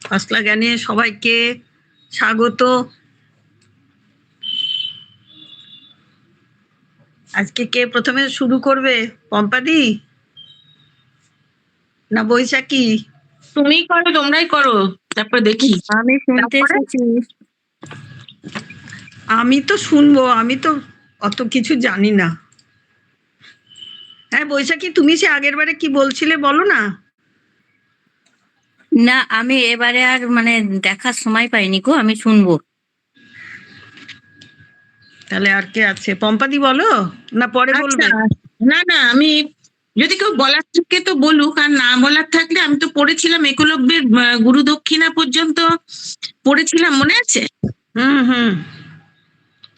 খসড়া জ্ঞানে সবাইকে স্বাগত। আজকে কে প্রথমে শুরু করবে, পম্পাদি না বৈশাখী? তুমিই করো, তোমরাই করো, তারপর দেখি। আমি শুনতে এসেছি। আমি তো শুনবো, আমি তো অত কিছু জানি না। হ্যাঁ বৈশাখী, তুমি সে আগের বারে কি বলছিলে বলো না। না, আমি এবারে আর দেখার সময় পাইনি গো, আমি শুনবো। তাহলে আর কে আছে? পম্পাদি বলো না পরে বলবে? না না, আমি যদি কেউ বলার থাকে তো বলুক, আর না বলার থাকলে আমি তো পড়েছিলাম একলব্যের গুরু দক্ষিণা পর্যন্ত পড়েছিলাম, মনে আছে? হুম হুম,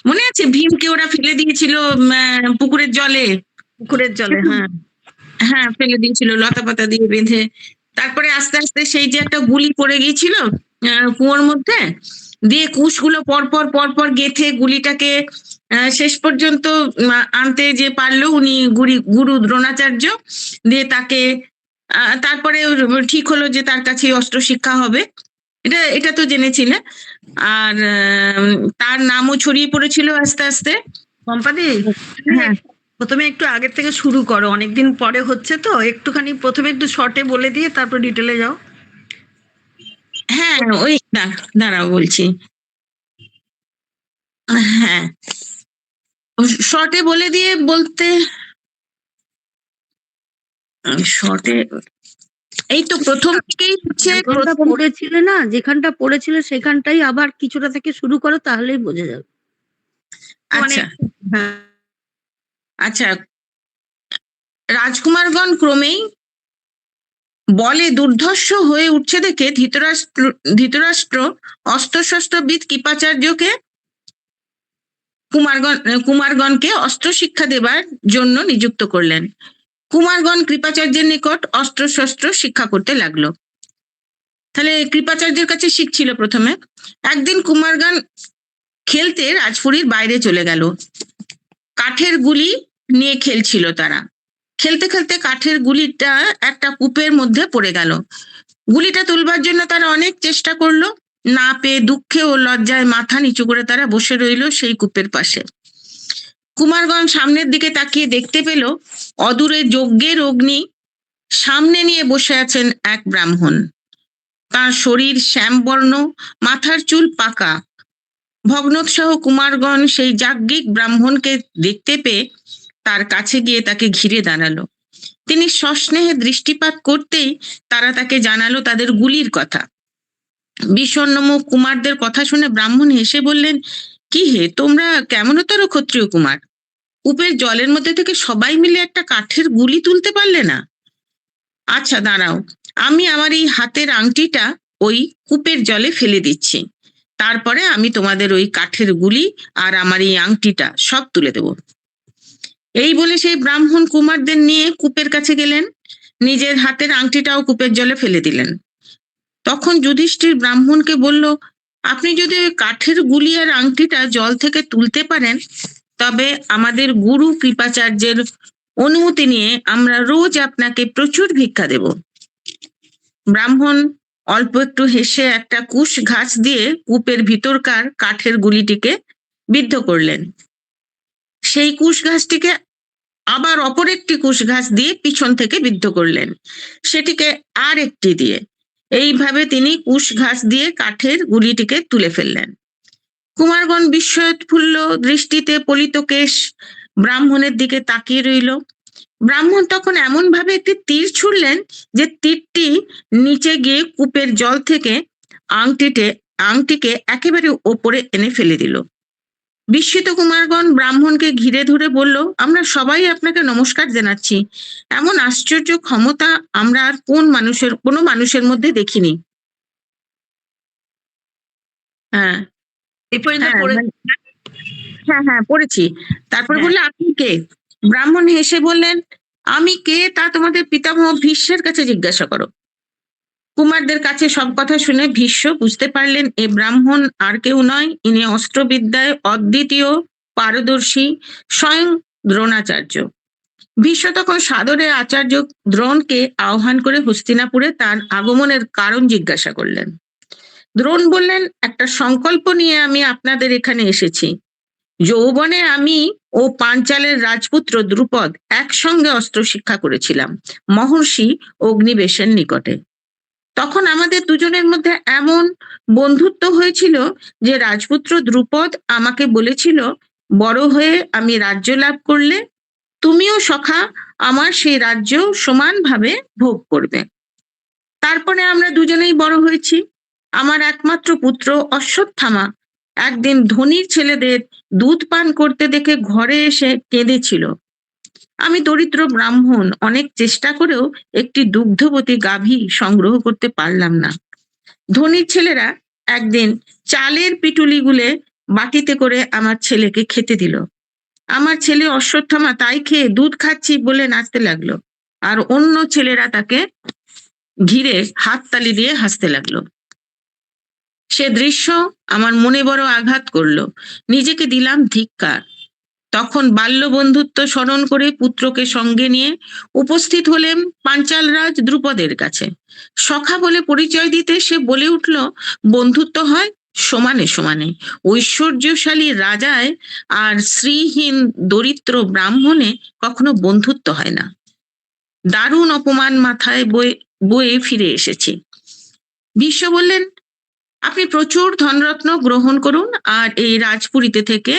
মনে আছে ভীমকে ওরা ফেলে দিয়েছিল পুকুরের জলে? পুকুরের জলে, হ্যাঁ হ্যাঁ, ফেলে দিয়েছিল লতা পাতা দিয়ে বেঁধে। তারপরে আস্তে আস্তে সেই যে একটা গুলি পড়ে গিয়েছিল কুয়োর মধ্যে, দিয়ে কুশগুলো পরপর পরপর গেথে গুলিটাকে শেষ পর্যন্ত আনতে যে পারলো উনি গুরু দ্রোণাচার্য, দিয়ে তাকে তারপরে ঠিক হলো যে তার কাছে অস্ত্র শিক্ষা হবে। এটা এটা তো জেনেছিলে। আর তার নামও ছড়িয়ে পড়েছিল আস্তে আস্তে। পম্পাদি, হ্যাঁ প্রথমে একটু আগের থেকে শুরু করো, অনেকদিন পরে হচ্ছে তো, একটুখানি প্রথমে একটু শর্টে বলে দিয়ে তারপর ডিটেলে যাও। হ্যাঁ, ওই দাঁড়াও বলছি। হ্যাঁ, শর্টে বলে দিয়ে বলতে শর্টে এই তো প্রথম থেকেই হচ্ছে পড়েছিলে না, যেখানটা পড়েছিলে সেখানটাই আবার কিছুটা থেকে শুরু করো, তাহলেই বোঝা যাবে। আচ্ছা হ্যাঁ, আচ্ছা, রাজকুমারগণ ক্রমেই বলে দুর্ধর্ষ হয়ে উঠছে দেখে ধৃতরাষ্ট্র অস্ত্রশস্ত্রবিদ কৃপাচার্যকে কুমারগণকে অস্ত্র শিক্ষা দেবার জন্য নিযুক্ত করলেন। কুমারগণ কৃপাচার্যের নিকট অস্ত্রশস্ত্র শিক্ষা করতে লাগলো। তাহলে কৃপাচার্যের কাছে শিখছিল প্রথমে। একদিন কুমারগণ খেলতে রাজপুরীর বাইরে চলে গেল। কাঠের গুলি নিয়ে খেলছিল তারা। খেলতে খেলতে কাঠের গুলিটা একটা কূপের মধ্যে পড়ে গেল। গুলিটা তুলবার জন্য তারা অনেক চেষ্টা করলো, না পেয়ে দুঃখে ও লজ্জায় মাথা নিচু করে তারা বসে রইল সেই কূপের পাশে। কুমারগণ সামনের দিকে তাকিয়ে দেখতে পেল অদূরে যজ্ঞের অগ্নি সামনে নিয়ে বসে আছেন এক ব্রাহ্মণ। তার শরীর শ্যামবর্ণ, মাথার চুল পাকা। ভগ্নোৎসাহ কুমারগণ সেই যাজ্ঞিক ব্রাহ্মণকে দেখতে পেয়ে তার কাছে গিয়ে তাকে ঘিরে দাঁড়ালো। তিনি সস্নেহে দৃষ্টিপাত করতেই তারা তাকে জানালো তাদের গুলির কথা। বিষণ্ণমুখ কুমারদের কথা শুনে ব্রাহ্মণ হেসে বললেন, কি হে, তোমরা কেমনতর ক্ষত্রিয় কুমার? কূপের জলের মধ্যে থেকে সবাই মিলে একটা কাঠের গুলি তুলতে পারলে না? আচ্ছা দাঁড়াও, আমি আমার এই হাতের আংটিটা ওই কূপের জলে ফেলে দিচ্ছি, তারপরে আমি তোমাদের ওই কাঠের গুলি আর আমার এই আংটিটা সব তুলে দেব। এই বলে সেই ব্রাহ্মণ কুমারদের নিয়ে কূপের কাছে গেলেন, নিজের হাতের আংটিটাও কূপের জলে ফেলে দিলেন। তখন যুধিষ্ঠির ব্রাহ্মণকে বলল, আপনি যদি ওই কাঠের গুলি আর আংটিটা জল থেকে তুলতে পারেন, তবে আমাদের গুরু কৃপাচার্যের অনুমতি নিয়ে আমরা রোজ আপনাকে প্রচুর ভিক্ষা দেব। ব্রাহ্মণ অল্প একটু হেসে একটা কুশ ঘাস দিয়ে কূপের ভিতরকার কাঠের গুলিটিকে বিদ্ধ করলেন। সেই কুশ ঘাসটিকে আবার অপর একটি কুশ ঘাস দিয়ে পিছন থেকে বিদ্ধ করলেন, সেটিকে আর একটি দিয়ে। এইভাবে তিনি কুশ ঘাস দিয়ে কাঠের গুলিটিকে তুলে ফেললেন। কুমারগণ বিস্ময়োৎফুল্ল দৃষ্টিতে পলিতকেশ ব্রাহ্মণের দিকে তাকিয়ে রইল। ব্রাহ্মণ তখন এমন ভাবে একটি তীর ছুড়লেন যে তীরটি নিচে গিয়ে কূপের জল থেকে আংটিকে একেবারে ওপরে এনে ফেলে দিল। বিস্মিত কুমারগণ ব্রাহ্মণকে ঘিরে ধরে বলল, আমরা সবাই আপনাকে নমস্কার জানাচ্ছি। এমন আশ্চর্য ক্ষমতা আমরা আর কোনো মানুষের মধ্যে দেখিনি। হ্যাঁ এই পর্যন্ত হ্যাঁ হ্যাঁ পড়েছি। তারপর বললে, আপনি কে? ব্রাহ্মণ হেসে বললেন, আমি কে তা তোমাদের পিতামহ ভীষ্মের কাছে জিজ্ঞাসা করো। কুমারদের কাছে সব কথা শুনে ভীষ্ম বুঝতে পারলেন এ ব্রাহ্মণ আর কেউ নয়, ইনি অস্ত্রবিদ্যায় অদ্বিতীয় পারদর্শী স্বয়ং দ্রোণাচার্য। ভীষ্ম তখন সাদরে আচার্য দ্রোণকে আহ্বান করে হস্তিনাপুরে তার আগমনের কারণ জিজ্ঞাসা করলেন। দ্রোণ বললেন, একটা সংকল্প নিয়ে আমি আপনাদের এখানে এসেছি। যৌবনে আমি ও পাঞ্চালের রাজপুত্র দ্রুপদ একসঙ্গে অস্ত্র শিক্ষা করেছিলাম মহর্ষি অগ্নিবেশের নিকটে। তখন আমাদের দুজনের মধ্যে এমন বন্ধুত্ব হয়েছিল যে রাজপুত্র দ্রুপদ আমাকে বলেছিল, বড় হয়ে আমি রাজ্য লাভ করলে তুমিও সখা আমার সেই রাজ্য সমানভাবে ভোগ করবে। তারপরে আমরা দুজনেই বড় হয়েছি। আমার একমাত্র পুত্র অশ্বত্থামা একদিন ধনীর ছেলেদের দুধ পান করতে দেখে ঘরে এসে কেঁদেছিল। আমি দরিদ্র ব্রাহ্মণ, অনেক চেষ্টা করেও একটি দুগ্ধবতী গাভী সংগ্রহ করতে পারলাম না। ধনীর ছেলেরা একদিন চালের পিটুলি গুলে বাটিতে করে আমার ছেলেকে খেতে দিল। আমার ছেলে অশ্বত্থামা তাই খেয়ে দুধ খাচ্ছি বলে নাচতে লাগলো, আর অন্য ছেলেরা তাকে ঘিরে হাততালি দিয়ে হাসতে লাগলো। সে দৃশ্য আমার মনে বড় আঘাত করলো। নিজেকে দিলাম ধিক্কার। তখন বাল্য বন্ধুত্ব স্মরণ করে পুত্রকে সঙ্গে নিয়ে উপস্থিত হলেন পাঞ্চাল রাজ দ্রুপদের কাছে। সখা বলে পরিচয় দিতে সে বলে উঠল, বন্ধুত্ব হয় সমানে সমানে। ঐশ্বর্যশালী রাজায় আর শ্রীহীন দরিদ্র ব্রাহ্মণে কখনো বন্ধুত্ব হয় না। দারুণ অপমান মাথায় বয়ে ফিরে এসেছি। ভীষ্ম বললেন, আপনি প্রচুর ধনরত্ন গ্রহণ করুন আর এই রাজপুরীতে থেকে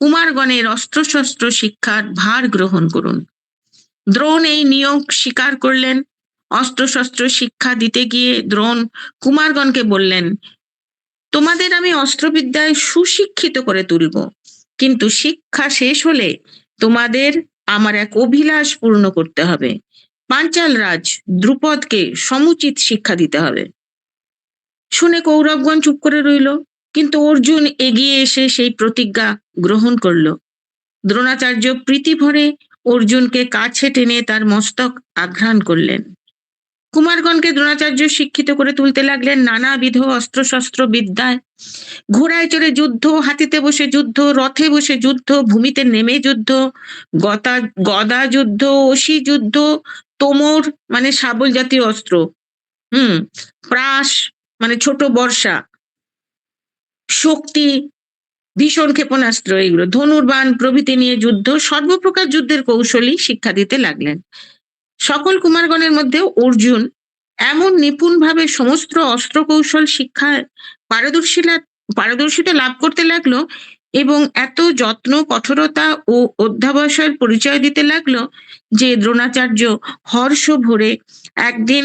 কুমারগণের অস্ত্রশস্ত্র শিক্ষার ভার গ্রহণ করুন। দ্রোণ এই নিয়োগ স্বীকার করলেন। অস্ত্রশস্ত্র শিক্ষা দিতে গিয়ে দ্রোণ কুমারগণকে বললেন, তোমাদের আমি অস্ত্রবিদ্যায় সুশিক্ষিত করে তুলব, কিন্তু শিক্ষা শেষ হলে তোমাদের আমার এক অভিলাষ পূর্ণ করতে হবে। পাঞ্চাল রাজ দ্রুপদকে সমুচিত শিক্ষা দিতে হবে। শুনে কৌরবগণ চুপ করে রইল, কিন্তু অর্জুন এগিয়ে এসে সেই প্রতিজ্ঞা গ্রহণ করল। দ্রোণাচার্য প্রীতি ভরে অর্জুনকে কাছে টেনে তার মস্তক আঘ্রাণ করলেন। কুমারগণকে দ্রোণাচার্য শিক্ষিত করে তুলতে লাগলেন নানাবিধ অস্ত্রশস্ত্র বিদ্যায়। ঘোড়ায় চড়ে যুদ্ধ, হাতিতে বসে যুদ্ধ, রথে বসে যুদ্ধ, ভূমিতে নেমে যুদ্ধ, গদা যুদ্ধ, অসি যুদ্ধ, তোমর মানে শাবল জাতীয় অস্ত্র, প্রাস মানে ছোট বর্ষা, শক্তি, ভীষণ ক্ষেপণাস্ত্র, এগুলো ধনুর্বাণ প্রভৃতি নিয়ে যুদ্ধ, সর্বপ্রকার যুদ্ধের কৌশলী শিক্ষা দিতে লাগলেন। সকল কুমারগণের মধ্যে অর্জুন এমন নিপুণভাবে সমস্ত অস্ত্র কৌশল শিক্ষায় পারদর্শিতা লাভ করতে লাগলো এবং এত যত্ন, কঠোরতা ও অধ্যাবসায়ের পরিচয় দিতে লাগলো যে দ্রোণাচার্য হর্ষ ভরে একদিন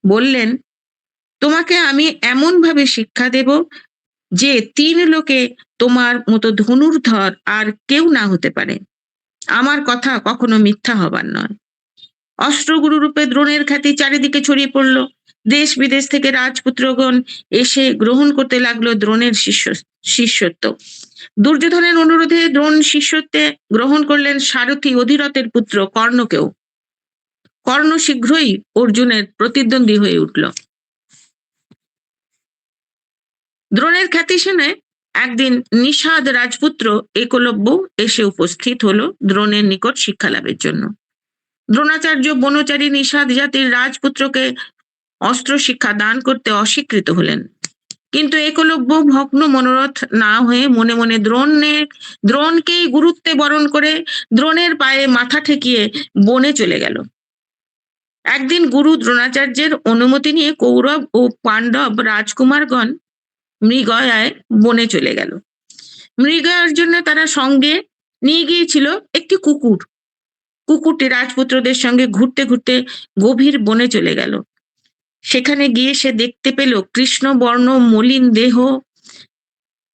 বললেন, তোমাকে আমি এমন ভাবে শিক্ষা দেব যে 3 লোকে তোমার মতো ধনুর্ধর আর কেউ না হতে পারে। আমার কথা কখনো মিথ্যা হবার নয়। অস্ত্রগুরু রূপে দ্রোণের খ্যাতি চারিদিকে ছড়িয়ে পড়ল। দেশ বিদেশ থেকে রাজপুত্রগণ এসে গ্রহণ করতে লাগলো দ্রোণের শিষ্যত্ব। দুর্যোধনের অনুরোধে দ্রোণ শিষ্যত্বে গ্রহণ করলেন সারথী অধিরথের পুত্র কর্ণকেও। কর্ণ শীঘ্রই অর্জুনের প্রতিদ্বন্দ্বী হয়ে উঠল। দ্রোণের খ্যাতি শুনে একদিন নিষাদ রাজপুত্র একলব্য এসে উপস্থিত হলো দ্রোণের নিকট শিক্ষা লাভের জন্য। দ্রোণাচার্য বনচারী নিষাদ জাতির রাজপুত্রকে অস্ত্র শিক্ষা দান করতে অস্বীকৃত হলেন, কিন্তু একলব্য ভগ্ন মনোরথ না হয়ে মনে মনে দ্রোণকেই গুরুত্বে বরণ করে দ্রোণের পায়ে মাথা ঠেকিয়ে বনে চলে গেল। একদিন গুরু দ্রোণাচার্যের অনুমতি নিয়ে কৌরব ও পাণ্ডব রাজকুমারগণ মৃগয়ায় বনে চলে গেল। মৃগয়ার জন্য তারা সঙ্গে নিয়ে গিয়েছিল একটি কুকুর। কুকুরটি রাজপুত্রদের সঙ্গে ঘুরতে ঘুরতে গভীর বনে চলে গেল। সেখানে গিয়ে সে দেখতে পেল কৃষ্ণ বর্ণ মলিন দেহ,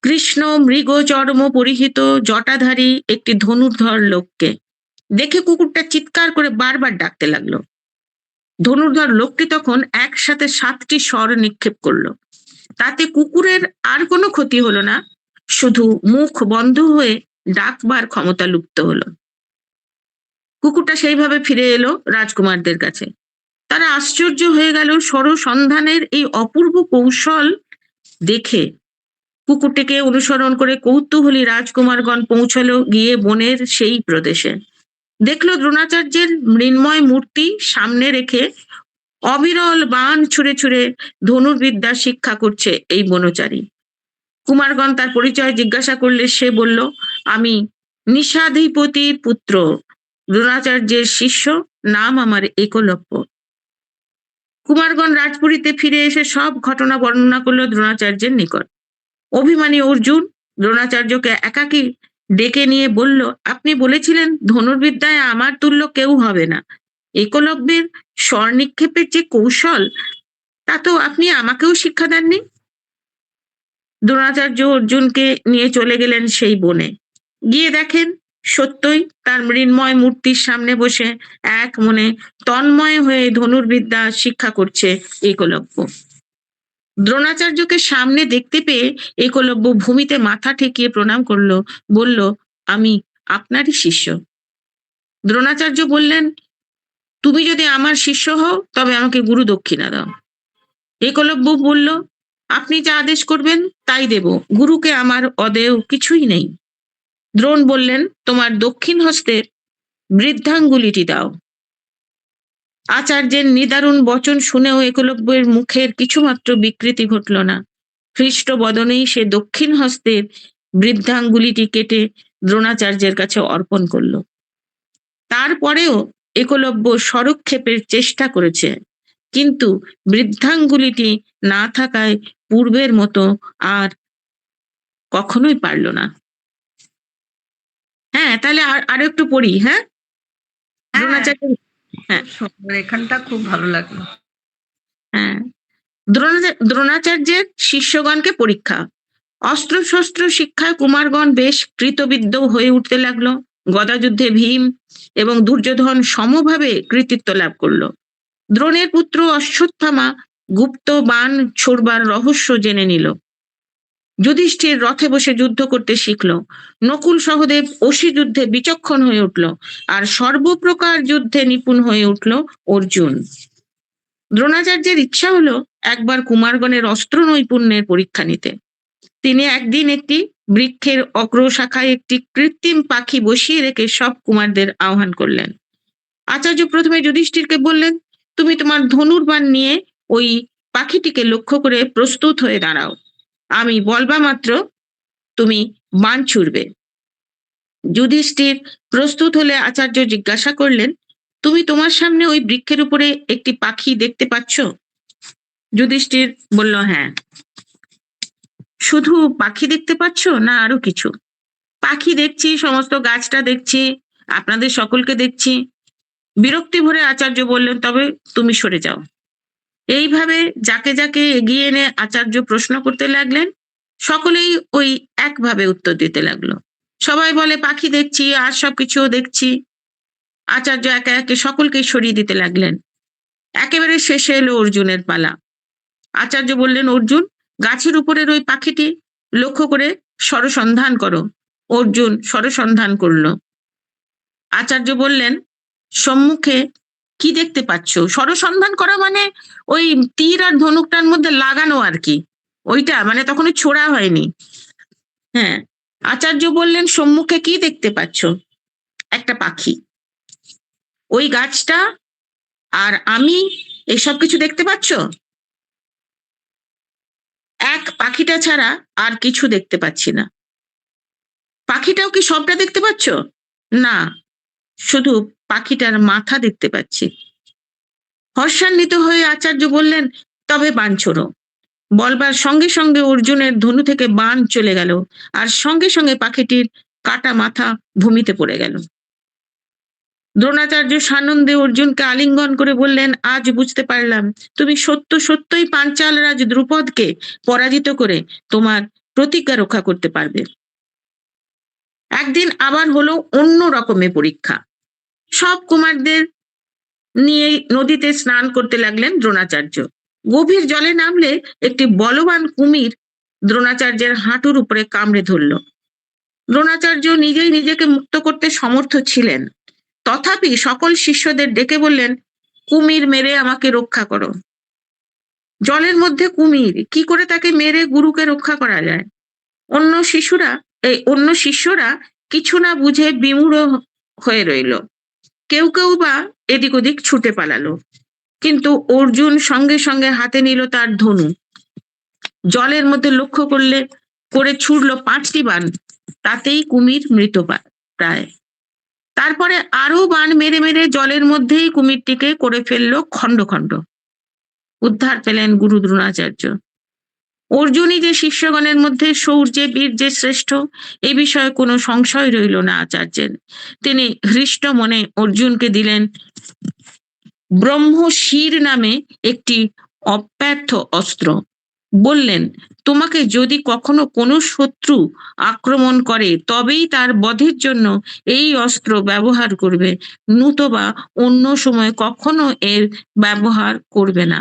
কৃষ্ণ মৃগ চর্ম পরিহিত জটাধারী একটি ধনুর্ধর লোককে। দেখে কুকুরটা চিৎকার করে বারবার ডাকতে লাগলো। ধনুর্ধর লোকটি তখন একসাথে 7টি স্বর নিক্ষেপ করলো। তাতে কুকুরের আর কোনো ক্ষতি হলো না, শুধু মুখ বন্ধ হয়ে ডাকবার ক্ষমতা লুপ্ত হলো। কুকুরটা সেইভাবে ফিরে এলো রাজকুমারদের কাছে। তারা আশ্চর্য হয়ে গেল স্বরসন্ধানের এই অপূর্ব কৌশল দেখে। কুকুরটিকে অনুসরণ করে কৌতূহলী রাজকুমারগণ পৌঁছলো গিয়ে বনের সেই প্রদেশে। দেখলো দ্রোণাচার্যের মৃন্ময় মূর্তি সামনে রেখে অবিরল বাণ ছুঁড়ে ছুঁড়ে ধনুর্বিদ্যা শিক্ষা করছে এই বনচারী। কুমারগণ তার পরিচয় জিজ্ঞাসা করলে সে বলল, আমি নিষাধিপতির পুত্র, দ্রোণাচার্যের শিষ্য, নাম আমার একলব্য। কুমারগণ রাজপুরীতে ফিরে এসে সব ঘটনা বর্ণনা করলো দ্রোণাচার্যের নিকট। অভিমানী অর্জুন দ্রোণাচার্যকে একাকী ডেকে নিয়ে বলল, আপনি বলেছিলেন ধনুর্বিদ্যায় আমার তুল্য কেউ হবে না। একলব্যের স্বর্নিক্ষেপের যে কৌশল, তা তো আপনি আমাকেও শিক্ষা দেননি। দ্রোণাচার্য অর্জুনকে নিয়ে চলে গেলেন সেই বনে। গিয়ে দেখেন সত্যই তার মৃন্ময় মূর্তির সামনে বসে এক মনে তন্ময় হয়ে ধনুর্বিদ্যা শিক্ষা করছে একলব্য। দ্রোণাচার্যকে সামনে দেখতে পেয়ে একলব্য ভূমিতে মাথা ঠেকিয়ে প্রণাম করলো, বলল, আমি আপনারই শিষ্য। দ্রোণাচার্য বললেন, তুমি যদি আমার শিষ্য হও তবে আমাকে গুরু দক্ষিণা দাও। একলব্য বলল, আপনি যা আদেশ করবেন তাই দেব, গুরুকে আমার অদেয় কিছুই নেই। দ্রোণ বললেন, তোমার দক্ষিণ হস্তের বৃদ্ধাঙ্গুলিটি দাও। আচার্যের নিদারুণ বচন শুনেও একলব্যের মুখের কিছুমাত্র বিকৃতি ঘটল না। হৃষ্ট বদনেই সে দক্ষিণ হস্তের বৃদ্ধাঙ্গুলিটি কেটে দ্রোণাচার্যের কাছে অর্পণ করল। তারপরেও একলব্য স্বরক্ষেপের চেষ্টা করেছে, কিন্তু বৃদ্ধাঙ্গুলিটি না থাকায় পূর্বের মতো আর কখনোই পারল না। হ্যাঁ, তাহলে আরো একটু পড়ি। হ্যাঁ, দ্রোণাচার্য, হ্যাঁ সুন্দর, এখানটা খুব ভালো লাগলো। হ্যাঁ, দ্রোণাচার্যের শিষ্যগণকে পরীক্ষা। অস্ত্র শস্ত্র শিক্ষায় কুমারগণ বেশ কৃতবিদ্য হয়ে উঠতে লাগলো। গদাযুদ্ধে ভীম এবং দুর্যোধন সমভাবে কৃতিত্ব লাভ করলো। দ্রোণের পুত্র অশ্বত্থামা গুপ্ত বাণ ছোড়বার রহস্য জেনে নিল। যুধিষ্ঠির রথে বসে যুদ্ধ করতে শিখল। নকুল সহদেব অসি যুদ্ধে বিচক্ষণ হয়ে উঠল, আর সর্বপ্রকার যুদ্ধে নিপুণ হয়ে উঠল অর্জুন। দ্রোণাচার্যের ইচ্ছা হলো একবার কুমারগণের অস্ত্র নৈপুণ্যের পরীক্ষা নিতে। তিনি একদিন একটি বৃক্ষের অগ্রশাখায় একটি কৃত্রিম পাখি বসিয়ে রেখে সব কুমারদের আহ্বান করলেন। আচার্য প্রথমে যুধিষ্ঠিরকে বললেন, তুমি তোমার ধনুর্বাণ নিয়ে ওই পাখিটিকে লক্ষ্য করে প্রস্তুত হয়ে দাঁড়াও, আমি বলবা মাত্র তুমি বাণ ছুড়বে। যুধিষ্ঠির প্রস্তুত হলে আচার্য জিজ্ঞাসা করলেন, তুমি তোমার সামনে ওই বৃক্ষের উপরে একটি পাখি দেখতে পাচ্ছ? যুধিষ্ঠির বলল, হ্যাঁ। শুধু পাখি দেখতে পাচ্ছ না আরো কিছু? পাখি দেখছি, সমস্ত গাছটা দেখছি, আপনাদের সকলকে দেখছি। বিরক্তি ভরে আচার্য বললেন, তবে তুমি সরে যাও। এইভাবে যাকে যাকে এগিয়ে এনে আচার্য প্রশ্ন করতে লাগলেন, সকলেই ওই একভাবে উত্তর দিতে লাগলো। সবাই বলে পাখি দেখছি, আর সবকিছুও দেখছি। আচার্য একে একে সকলকে সরিয়ে দিতে লাগলেন। একেবারে শেষে এলো অর্জুনের পালা। আচার্য বললেন, অর্জুন, গাছের উপরের ওই পাখিটি লক্ষ্য করে স্বরসন্ধান করো। অর্জুন স্বরসন্ধান করলো। আচার্য বললেন, সম্মুখে কি দেখতে পাচ্ছ? স্বরসন্ধান করা মানে ওই তীর আর ধনুকটার মধ্যে লাগানো আর কি, ওইটা মানে তখনই ছোড়া হয়নি। হ্যাঁ, আচার্য বললেন, সম্মুখে কি দেখতে পাচ্ছ? একটা পাখি। ওই গাছটা আর আমি এসব কিছু দেখতে পাচ্ছ? এক পাখিটা ছাড়া আর কিছু দেখতে পাচ্ছি না। পাখিটাও কি সবটা দেখতে পাচ্ছ? না, শুধু পাখিটার মাথা দেখতে পাচ্ছি। হর্ষান্বিত হয়ে আচার্য বললেন, তবে বাণ ছোড়ো। বলবার সঙ্গে সঙ্গে অর্জুনের ধনু থেকে বাণ চলে গেল, আর সঙ্গে সঙ্গে পাখিটির কাটা মাথা ভূমিতে পড়ে গেল। দ্রোণাচার্য সানন্দে অর্জুনকে আলিঙ্গন করে বললেন, আজ বুঝতে পারলাম তুমি সত্যই পাঞ্চাল রাজ দ্রুপদকে পরাজিত করে তোমার প্রতিজ্ঞা রক্ষা করতে পারবে। একদিন আবার হলো অন্য রকমের পরীক্ষা। সব কুমারদের নিয়ে নদীতে স্নান করতে লাগলেন দ্রোণাচার্য। গভীর জলে নামলে একটি বলবান কুমির দ্রোণাচার্যের হাঁটুর উপরে কামড়ে ধরল। দ্রোণাচার্য নিজেই নিজেকে মুক্ত করতে সমর্থ ছিলেন, তথাপি সকল শিষ্যদের ডেকে বললেন, কুমির মেরে আমাকে রক্ষা করো। জলের মধ্যে কুমির, কি করে তাকে মেরে গুরুকে রক্ষা করা যায়? অন্য শিষ্যরা কিছু না বুঝে বিমূঢ় হয়ে রইল। কেউ কেউ বা এদিক ওদিক ছুটে পালালো। কিন্তু অর্জুন সঙ্গে সঙ্গে হাতে নিল তার ধনু, জলের মধ্যে লক্ষ্য করে ছুড়ল 5টি বাণ, তাতেই কুমির মৃত প্রায়। তারপরে আরো বাণ মেরে মেরে জলের মধ্যেই কুমিরটিকে করে ফেললো খণ্ড খণ্ড। উদ্ধার পেলেন গুরু দ্রোণাচার্য। অর্জুনই যে শিষ্যগণের মধ্যে শৌর্যে বীর্যে শ্রেষ্ঠ, এ বিষয়ে কোনো সংশয় রইল না আচার্যের। তিনি হৃষ্ট মনে অর্জুনকে দিলেন ব্রহ্মশির নামে একটি অব্যর্থ অস্ত্র। বললেন, তোমাকে যদি কখনো কোনো শত্রু আক্রমণ করে তবেই তার বধের জন্য এই অস্ত্র ব্যবহার করবে, নতুবা অন্য সময় কখনো এর ব্যবহার করবে না।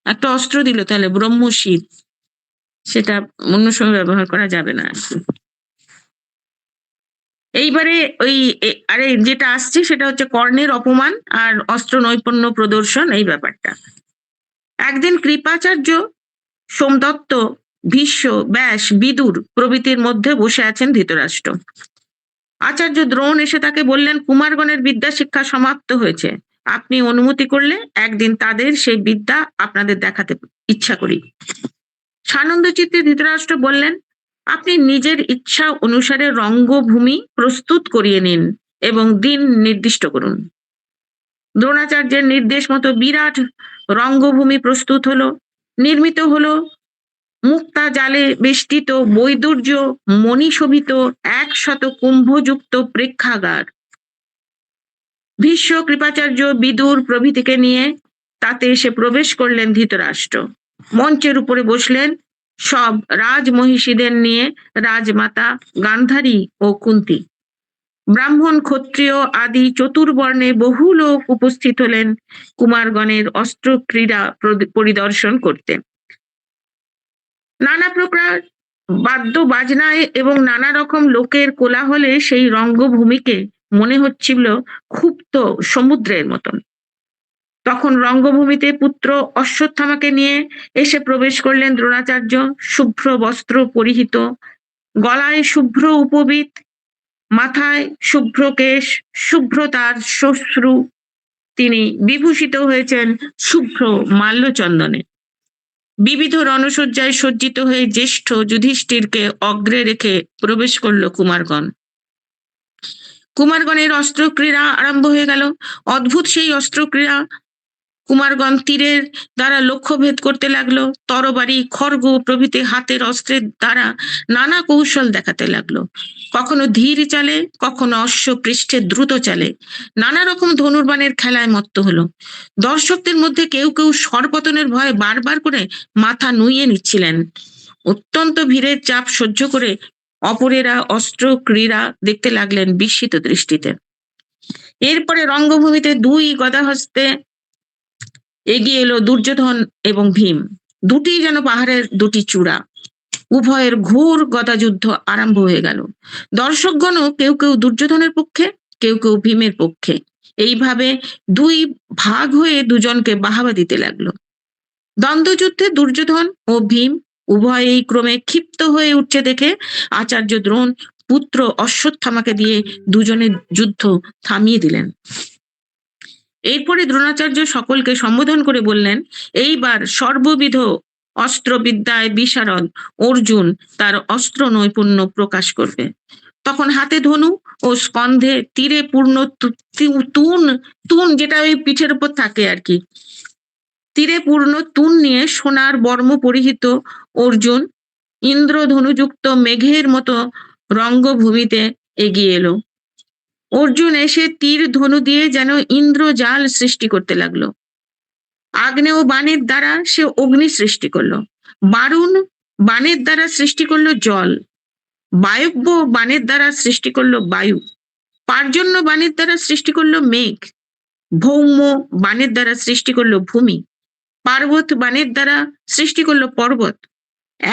একটা অস্ত্র দিল তাহলে ব্রহ্মশির, সেটা অন্য সময় ব্যবহার করা যাবে না। এইবারে ওই আরে যেটা আসছে সেটা হচ্ছে কর্ণের অপমান আর অস্ত্র নৈপুণ্য প্রদর্শন, এই ব্যাপারটা। একদিন কৃপাচার্য, সোমদত্ত, ভীষ্ম, ব্যাস, বিদুর প্রভৃতির মধ্যে বসে আছেন ধৃতরাষ্ট্র। আচার্য দ্রোণ এসে তাকে বললেন, কুমারগণের বিদ্যা শিক্ষা সমাপ্ত হয়েছে, আপনি অনুমতি করলে একদিন তাদের সেই বিদ্যা আপনাদের দেখাতে ইচ্ছা করি। সানন্দ চিত্তে ধৃতরাষ্ট্র বললেন, আপনি নিজের ইচ্ছা অনুসারে রঙ্গভূমি প্রস্তুত করিয়ে নিন এবং দিন নির্দিষ্ট করুন। দ্রোণাচার্যের নির্দেশ মতো বিরাট রঙ্গভূমি প্রস্তুত হলো, নির্মিত হলো মুক্তা জালে বেষ্টিত বৈদুর্য মণিশোভিত 100 কুম্ভযুক্ত প্রেক্ষাগার। ভীষ্ম, কৃপাচার্য, বিদুর প্রভৃতিকে নিয়ে তাতে এসে প্রবেশ করলেন ধৃতরাষ্ট্র। মঞ্চের উপরে বসলেন সব রাজমহিষীদের নিয়ে রাজমাতা গান্ধারী ও কুন্তী। ব্রাহ্মণ, ক্ষত্রিয় আদি চতুর্বর্ণে বহু লোক উপস্থিত হলেন কুমারগণের অস্ত্র ক্রীড়া পরিদর্শন করতে। নানা প্রকার বাদ্য বাজনায় এবং নানা রকম লোকের কোলাহলে সেই রঙ্গভূমিকে মনে হচ্ছিল ক্ষুব্ধ সমুদ্রের মতন। তখন রঙ্গভূমিতে পুত্র অশ্বত্থামাকে নিয়ে এসে প্রবেশ করলেন দ্রোণাচার্য, শুভ্র বস্ত্র পরিহিত, গলায় শুভ্র উপবীত, মাথায় শুভ্র কেশ, শুভ্র তার শ্বশ্রু। তিনি বিভূষিত হয়েছেন শুভ্র মাল্যচন্দনে। বিবিধ রণসজ্জায় সজ্জিত হয়ে জ্যেষ্ঠ যুধিষ্ঠিরকে অগ্রে রেখে প্রবেশ করল কুমারগণ। কুমারগণের অস্ত্র ক্রীড়া আরম্ভ হয়ে গেল। অদ্ভুত সেই অস্ত্র ক্রীড়া। কুমারগণ তীরের দ্বারা লক্ষ্যভেদ করতে লাগলো, তরবারি, খড়গ প্রভৃতি হাতের অস্ত্রের দ্বারা নানা কৌশল দেখাতে লাগলো। কখনো ধীর চালে, কখনো অশ্ব পৃষ্ঠে দ্রুত চালে, নানা রকম ধনুর্বাণের খেলায় মত্ত হলো। দর্শকদের মধ্যে কেউ কেউ সরপতনের ভয়ে বারবার করে মাথা নুইয়ে নিচ্ছিলেন। অত্যন্ত ভিড়ের চাপ সহ্য করে অপরেরা অস্ত্র ক্রীড়া দেখতে লাগলেন বিস্মিত দৃষ্টিতে। এরপরে রঙ্গভূমিতে 2 গদাহস্তে এগিয়ে এলো দুর্যোধন এবং ভীম। দুটি যেন পাহাড়ের 2টি চূড়া। উভয়ের ঘোর গদাযুদ্ধ আরম্ভ হয়ে গেল। দর্শকগণও কেউ কেউ দুর্যোধনের পক্ষে, কেউ কেউ ভীমের পক্ষে। এইভাবে 2 ভাগ হয়ে দুজনকে বাহাবা দিতে লাগলো। দ্বন্দ্বযুদ্ধে দুর্যোধন ও ভীম উভয়েই ক্রমে ক্ষিপ্ত হয়ে উঠছে দেখে আচার্য দ্রোণ পুত্র অশ্বত্থামাকে দিয়ে দুজনের যুদ্ধ থামিয়ে দিলেন। এরপরে দ্রোণাচার্য সকলকে সম্বোধন করে বললেন, এইবার সর্ববিধ অস্ত্রবিদ্যায় বিশারদ অর্জুন তার অস্ত্র নৈপুণ্য প্রকাশ করবে। তখন হাতে ধনু ও স্কন্ধে তীরে পূর্ণ তুন, যেটা ওই পিঠের উপর থাকে আর কি, তীরে পূর্ণ তুন নিয়ে সোনার বর্ম পরিহিত অর্জুন ইন্দ্রধনুযুক্ত মেঘের মতো রঙ্গভূমিতে এগিয়ে এলো। অর্জুন এসে তীর ধনু দিয়ে যেন ইন্দ্রজাল সৃষ্টি করতে লাগলো। আগ্নেয় বাণের দ্বারা সে অগ্নি সৃষ্টি করলো, বারুণ বাণের দ্বারা সৃষ্টি করলো জল, বায়ব্য বাণের দ্বারা সৃষ্টি করলো বায়ু, পার্জন্য বাণের দ্বারা সৃষ্টি করলো মেঘ, ভৌম বাণের দ্বারা সৃষ্টি করলো ভূমি, পার্বত বাণের দ্বারা সৃষ্টি করলো পর্বত।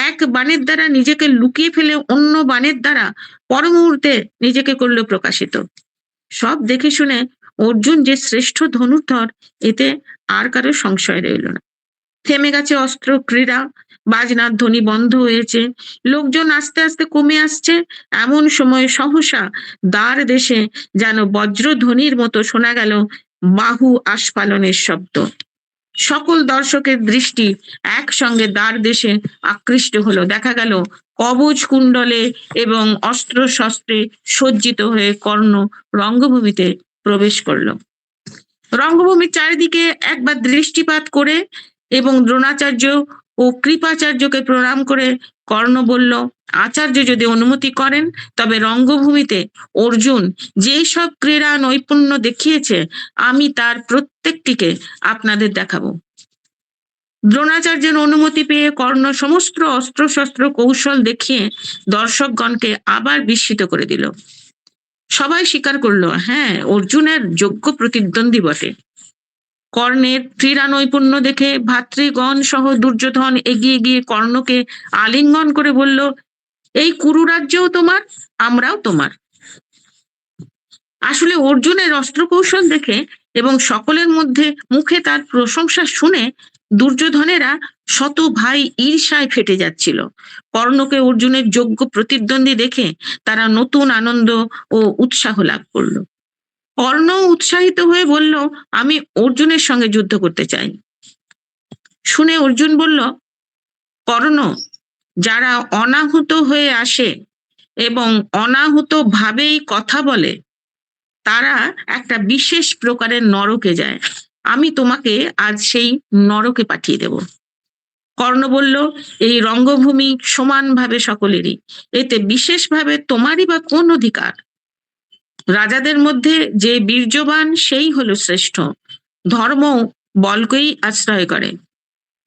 এক বাণের দ্বারা নিজেকে লুকিয়ে ফেলে অন্য বাণের দ্বারা পরমুহূর্তে নিজেকে করলো প্রকাশিত। সব দেখে শুনে অর্জুন যে শ্রেষ্ঠ ধনুর্ধর, এতে আর কারো সংশয় রইল না। থেমে গেছে অস্ত্র ক্রীড়া, বাজনার ধ্বনি বন্ধ হয়েছে, লোকজন আস্তে আস্তে কমে আসছে। এমন সময় সহসা দ্বার দেশে যেন বজ্রধ্বনির মতো শোনা গেল বাহু আস্ফালনের শব্দ। সকল দর্শকের দৃষ্টি একসঙ্গে দ্বার দেশে আকৃষ্ট হলো। দেখা গেল কবচ কুণ্ডলে এবং অস্ত্র শস্ত্রে সজ্জিত হয়ে কর্ণ রঙ্গভূমিতে প্রবেশ করলো। রঙ্গভূমির চারিদিকে একবার দৃষ্টিপাত করে এবং দ্রোণাচার্য ও কৃপাচার্যকে প্রণাম করে কর্ণ বলল, আচার্য যদি অনুমতি করেন তবে রঙ্গভূমিতে অর্জুন যে সব ক্রীড়া নৈপুণ্য দেখিয়েছে আমি তার প্রত্যেকটিকে আপনাদের দেখাবো। দ্রোণাচার্যের অনুমতি পেয়ে কর্ণ সমস্ত অস্ত্রশস্ত্র কৌশল দেখিয়ে দর্শকগণকে আবার বিস্মিত করে দিল। সবাই স্বীকার করলো, হ্যাঁ, অর্জুনের যোগ্য প্রতিদ্বন্দ্বী বটে। কর্ণের ক্রীড়া নৈপুণ্য দেখে ভাতৃগণ সহ দুর্যোধন এগিয়ে গিয়ে কর্ণকে আলিঙ্গন করে বলল, এই কুরুরাজ্যও তোমার, আমরাও তোমার। আসলে অর্জুনের অস্ত্র কৌশল দেখে এবং সকলের মধ্যে মুখে তার প্রশংসা শুনে দুর্যোধনেরা শত ভাই ঈর্ষায় ফেটে যাচ্ছিল। কর্ণকে অর্জুনের যোগ্য প্রতিদ্বন্দ্বী দেখে তারা নতুন আনন্দ ও উৎসাহ লাভ করলো। কর্ণ উৎসাহিত হয়ে বলল, আমি অর্জুনের সঙ্গে যুদ্ধ করতে চাই। শুনে অর্জুন বলল, কর্ণ, যারা অনাহুত হয়ে আসে এবং অনাহুত ভাবেই কথা বলে তারা একটা বিশেষ প্রকারের নরকে যায়। আমি তোমাকে আজ সেই নরকে পাঠিয়ে দেব। কর্ণ বলল, এই রঙ্গভূমি সমানভাবে সকলেরই, এতে বিশেষভাবে তোমারই বা কোন অধিকার? রাজাদের মধ্যে যে বীর্যবান সেই হলো শ্রেষ্ঠ। ধর্ম বলকেই আশ্রয় করে।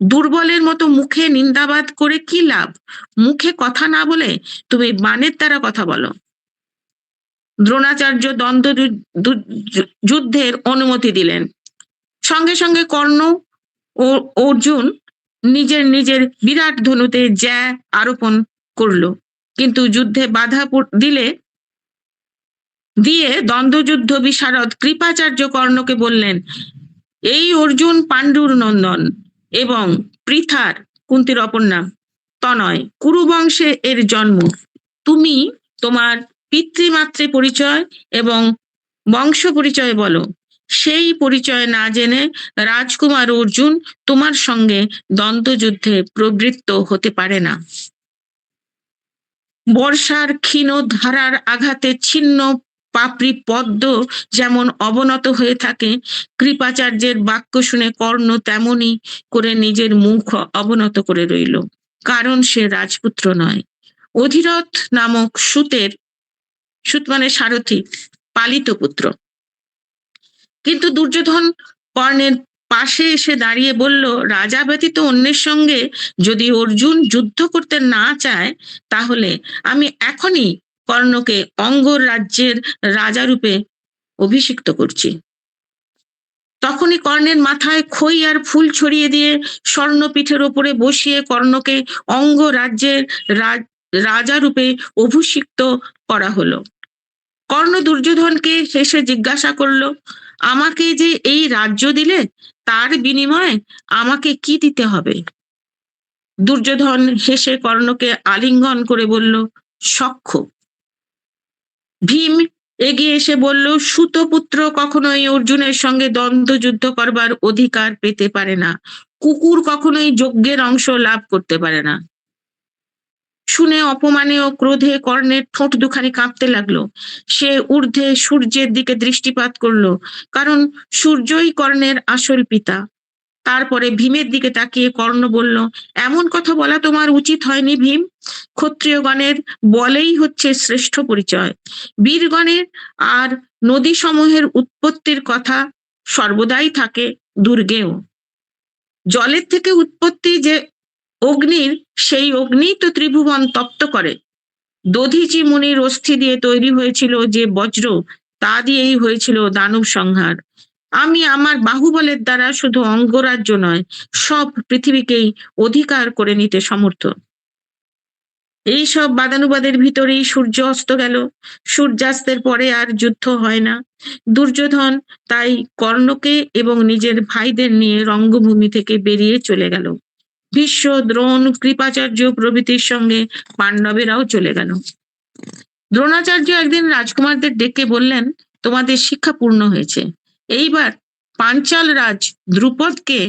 দুর্বলের মতো মুখে নিন্দাবাদ করে কি লাভ? মুখে কথা না বলে তুমি বাণের দ্বারা কথা বলো। দ্রোণাচার্য দ্বন্দ্ব যুদ্ধের অনুমতি দিলেন। সঙ্গে সঙ্গে কর্ণ ও অর্জুন নিজের নিজের বিরাট ধনুতে জ্যা আরোপণ করলো, কিন্তু যুদ্ধে বাধা দিয়ে দ্বন্দ্বযুদ্ধ বিশারদ কৃপাচার্য কর্ণকে বললেন, এই অর্জুন পাণ্ডুর নন্দন এবং পৃথার, কুন্তির অপর নাম, তনয়, কুরুবংশে এর জন্ম। তুমি তোমার পিতৃমাতৃ পরিচয় এবং বংশ পরিচয় বলো। সেই পরিচয় না জেনে রাজকুমার অর্জুন তোমার সঙ্গে দ্বন্দ্বযুদ্ধে প্রবৃত্ত হতে পারে না। বর্ষার ক্ষীণ ধারার আঘাতে ছিন্ন পাপড়ি পদ্ম যেমন অবনত হয়ে থাকে, কৃপাচার্যের বাক্য শুনে কর্ণ তেমনি করে নিজের মুখ অবনত করে রইল, কারণ সে রাজপুত্র নয়, অধিরথ নামক সুত মানে সারথি, পালিত পুত্র। কিন্তু দুর্যোধন কর্ণের পাশে এসে দাঁড়িয়ে বলল, রাজা ব্যতীত অন্যের সঙ্গে যদি অর্জুন যুদ্ধ করতে না চায় তাহলে আমি এখনই কর্ণকে অঙ্গর রাজ্যের রাজা রূপে অভিষিক্ত করছি। তখনই কর্ণের মাথায় খই আর ফুল ছড়িয়ে দিয়ে স্বর্ণপীঠের ওপরে বসিয়ে কর্ণকে অঙ্গ রাজ্যের রাজা রূপে অভিষিক্ত করা হলো। কর্ণ দুর্যোধনকে হেসে জিজ্ঞাসা করলো, আমাকে যে এই রাজ্য দিলে তার বিনিময়ে আমাকে কি দিতে হবে? দুর্যোধন হেসে কর্ণকে আলিঙ্গন করে বলল, সখ্য। ভীম এগিয়ে এসে বলল, সুতপুত্র কখনোই অর্জুনের সঙ্গে দ্বন্দ্বযুদ্ধ করবার অধিকার পেতে পারে না। কুকুর কখনোই যজ্ঞের অংশ লাভ করতে পারে না। শুনে অপমানে ও ক্রোধে কর্ণের ঠোঁট দুখানি কাঁপতে লাগলো। সে ঊর্ধ্বে সূর্যের দিকে দৃষ্টিপাত করলো, কারণ সূর্যই কর্ণের আসল পিতা। তারপরে ভীমের দিকে তাকিয়ে কর্ণ বলল, এমন কথা বলা তোমার উচিত হয়নি ভীম। ক্ষত্রিয়গণের বলেই হচ্ছে শ্রেষ্ঠ পরিচয়। বীরগণের আর নদী সমূহের উৎপত্তির কথা সর্বদাই থাকে দুর্গেও। জলের থেকে উৎপত্তি যে অগ্নির, সেই অগ্নি তো ত্রিভুবন তপ্ত করে। দধীচি মুনির অস্থি দিয়ে তৈরি হয়েছিল যে বজ্র, তা দিয়েই হয়েছিল দানব সংহার। আমি আমার বাহুবলের দ্বারা শুধু অঙ্গরাজ্য নয়, সব পৃথিবীকেই অধিকার করে নিতে সমর্থ। এই সব বাদানুবাদের ভিতরেই সূর্য অস্ত গেল। সূর্যাস্তের পরে আর যুদ্ধ হয় না। দুর্যোধন তাই কর্ণকে এবং নিজের ভাইদের নিয়ে রঙ্গভূমি থেকে বেরিয়ে চলে গেল। ভীষ্ম, দ্রোণ, কৃপাচার্য প্রভৃতির সঙ্গে পাণ্ডবেরাও চলে গেল। দ্রোণাচার্য একদিন রাজকুমারদের ডেকে বললেন, তোমাদের শিক্ষা পূর্ণ হয়েছে, এইবার পাঞ্চাল রাজ দ্রুপদকে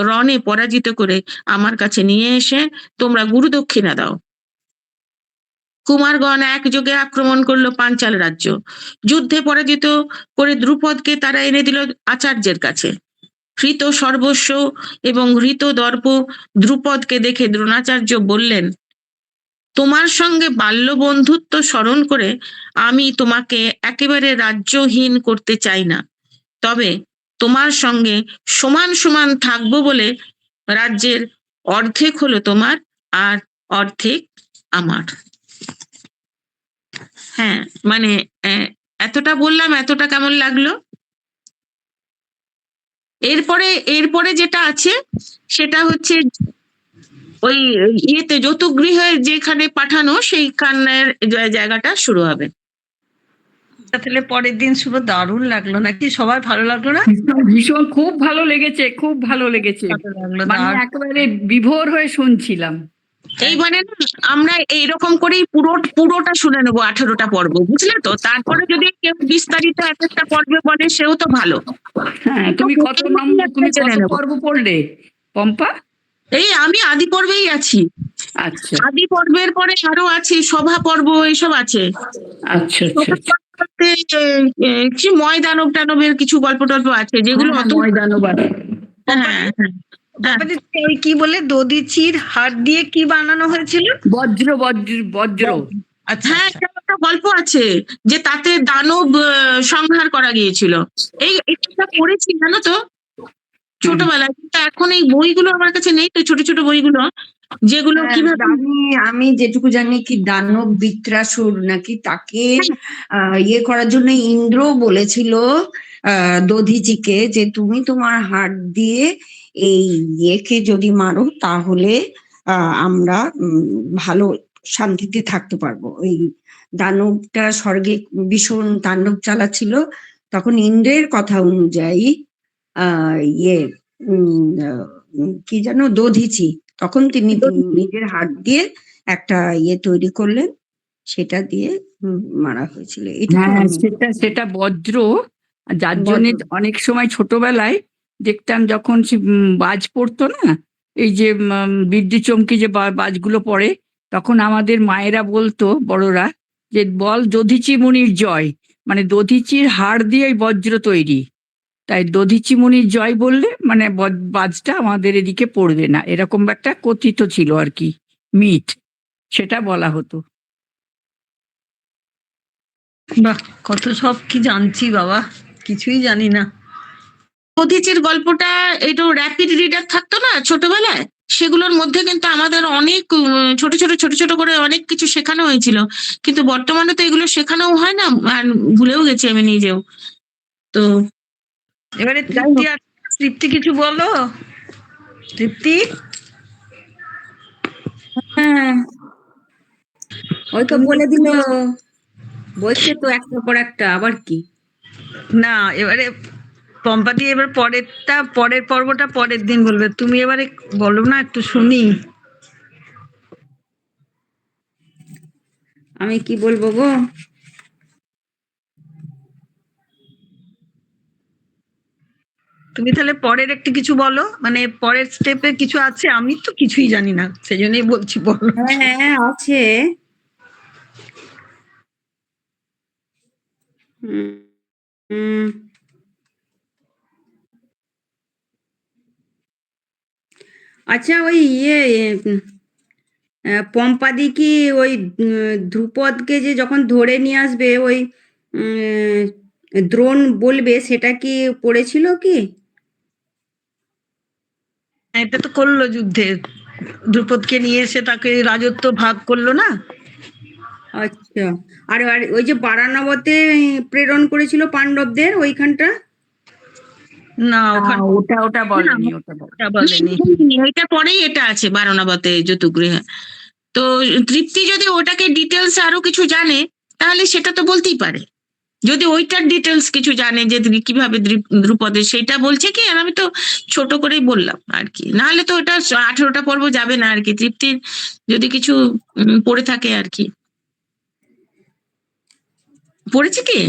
রণে পরাজিত করে আমার কাছে নিয়ে এসে তোমরা গুরুদক্ষিণা দাও। কুমারগণ একযোগে আক্রমণ করলো পাঞ্চাল রাজ্য। যুদ্ধে পরাজিত করে দ্রুপদকে তারা এনে দিল আচার্যের কাছে। হৃত সর্বস্ব এবং হৃত দর্প দ্রুপদকে দেখে দ্রোণাচার্য বললেন, তোমার সঙ্গে বাল্য বন্ধুত্ব স্মরণ করে আমি তোমাকে একেবারে রাজ্যহীন করতে চাই না, তবে তোমার সঙ্গে সমান সমান থাকবো বলে রাজ্যের অর্ধেক হলো তোমার আর অর্ধেক আমার। হ্যাঁ, মানে এতটা বললাম, এতটা কেমন লাগলো? এরপরে যেটা আছে সেটা হচ্ছে ওই ইয়েতে যতুগৃহে যেখানে পাঠানো সেইখানের জায়গাটা শুরু হবে। তাহলে পরের দিন শুভ দারুণ লাগলো নাকি? সবার ভালো লাগলো না? ভীষণ খুব ভালো লেগেছে, খুব ভালো লেগেছে। ভালো লাগলো, মানে দারুণ। একেবারে বিভোর হয়ে শুনছিলাম। এইবারে না আমরা এইরকম করেই পুরোটা শুনে নেবো 18টা পর্ব, বুঝলে তো? তারপরে যদি কেউ বিস্তারিত এক একটা পর্বে বলে সেও তো ভালো। হ্যাঁ, তুমি কত পর্ব পড়লে পম্পা? এই আমি আদি পর্বেই আছি। আচ্ছা আদি পর্বের পরে আরো আছে সভা পর্ব, এইসব আছে। আচ্ছা আচ্ছা আচ্ছা। কি ময়দানব টানবের কিছু গল্প টল্প আছে যেগুলো হ্যাঁ, অত ময়দানব আছে। হ্যাঁ, হ্যাঁ। বাবাজি, ওই কি বলে দধিচির হাড় দিয়ে কি বানানো হয়েছিল? বজ্র বজ্র বজ্র। আচ্ছা, হ্যাঁ, আচ্ছা। একটা গল্প আছে যে তাতে দানব সংহার করা গিয়েছিল। এটা পড়েছি জানো তো ছোটবেলায়, কিন্তু এখন এই বইগুলো আমার কাছে নেই তো, ছোট ছোট বইগুলো যেগুলো হ্যাঁ, কিভাবে আমি যেটুকু জানি কি দানব বৃত্রাসুর নাকি তাকে ইয়ে করার জন্য ইন্দ্র বলেছিল দধিচিকে যে তুমি তোমার হাত দিয়ে এই ইয়েকে যদি মারো তাহলে আমরা ভালো শান্তিতে থাকতে পারবো। ওই দানবটা স্বর্গে ভীষণ তাণ্ডব চালাচ্ছিল, তখন ইন্দ্রের কথা অনুযায়ী ইয়ে কি জানো দধিচি, তখন তিনি নিজের হাত দিয়ে একটা ইয়ে তৈরি করলেন, সেটা দিয়ে মারা হয়েছিল। এটা হ্যাঁ, সেটা বজ্র, যার জন্য অনেক সময় ছোটবেলায় দেখতাম যখন সে বাজ পড়তো না, এই যে বিদ্যুৎ চমকি যে বাজগুলো পড়ে, তখন আমাদের মায়েরা বলতো বড়রা যে বল দধিচি মুনির জয়, মানে দধিচির হাড় দিয়ে ওই বজ্র তৈরি, তাই দধিচি মুনির জয় বললে মানে বাজটা আমাদের এদিকে পড়বে না, এরকম একটা কথিত ছিল আর কি, মিথ, সেটা বলা হতো। বাহ, কত সব কি জানছি বাবা, কিছুই জানি না। দধিচির গল্পটা একটু র্যাপিড রিডার থাকতো না ছোটবেলায়, সেগুলোর মধ্যে কিন্তু আমাদের অনেক ছোট ছোট করে অনেক কিছু শেখানো হয়েছিল, কিন্তু বর্তমানে তো এগুলো শেখানোও হয় না, আর ভুলেও গেছি আমি নিজেও। তো এবারে তৃপ্তি আর তৃপ্তি কিছু বলো। তৃপ্তি, হ্যাঁ, ওই তো বলে দিল, বলছে তো একটার পর একটা, আবার কি? না এবারে পম্পাদি এবার পরের পর্বটা পরের দিন বলবে, তুমি এবারে বলো না, একটু শুনি। আমি কি বলবো গো? তুমি তাহলে পরের একটু কিছু বলো, মানে পরের স্টেপে কিছু আছে, আমি তো কিছুই জানি না, সেই জন্যই বলছি বলো। হ্যাঁ আছে। আচ্ছা, ওই ইয়ে পম্পাদি কি ওই ধ্রুপদকে যে যখন ধরে নিয়ে আসবে ওই দ্রোণ বলবে, সেটা কি পড়েছিল কি? এটা তো করলো যুদ্ধে, দ্রুপদকে নিয়ে এসে তাকে রাজত্ব ভাগ করলো না। আচ্ছা, আর ওই যে বারানবতে প্রেরণ করেছিল পাণ্ডবদের ওইখানটা? না, ওখানে ওটা বলেনি, ওটা বলেনি। এটা পরেই এটা আছে বারণাবতে যতুগৃহে। তো তৃপ্তি যদি ওটাকে ডিটেলস আরো কিছু জানে তাহলে সেটা তো বলতেই পারে, যদি ওইটার ডিটেলস কিছু জানে যে কিভাবে দ্রুপদের, সেটা বলছে কি, আর আমি তো ছোট করেই বললাম আর কি, নাহলে তো ওটা 18টা পর্ব যাবে না আর কি। তৃপ্তির যদি কিছু পড়ে থাকে আর কি, পড়েছে কি?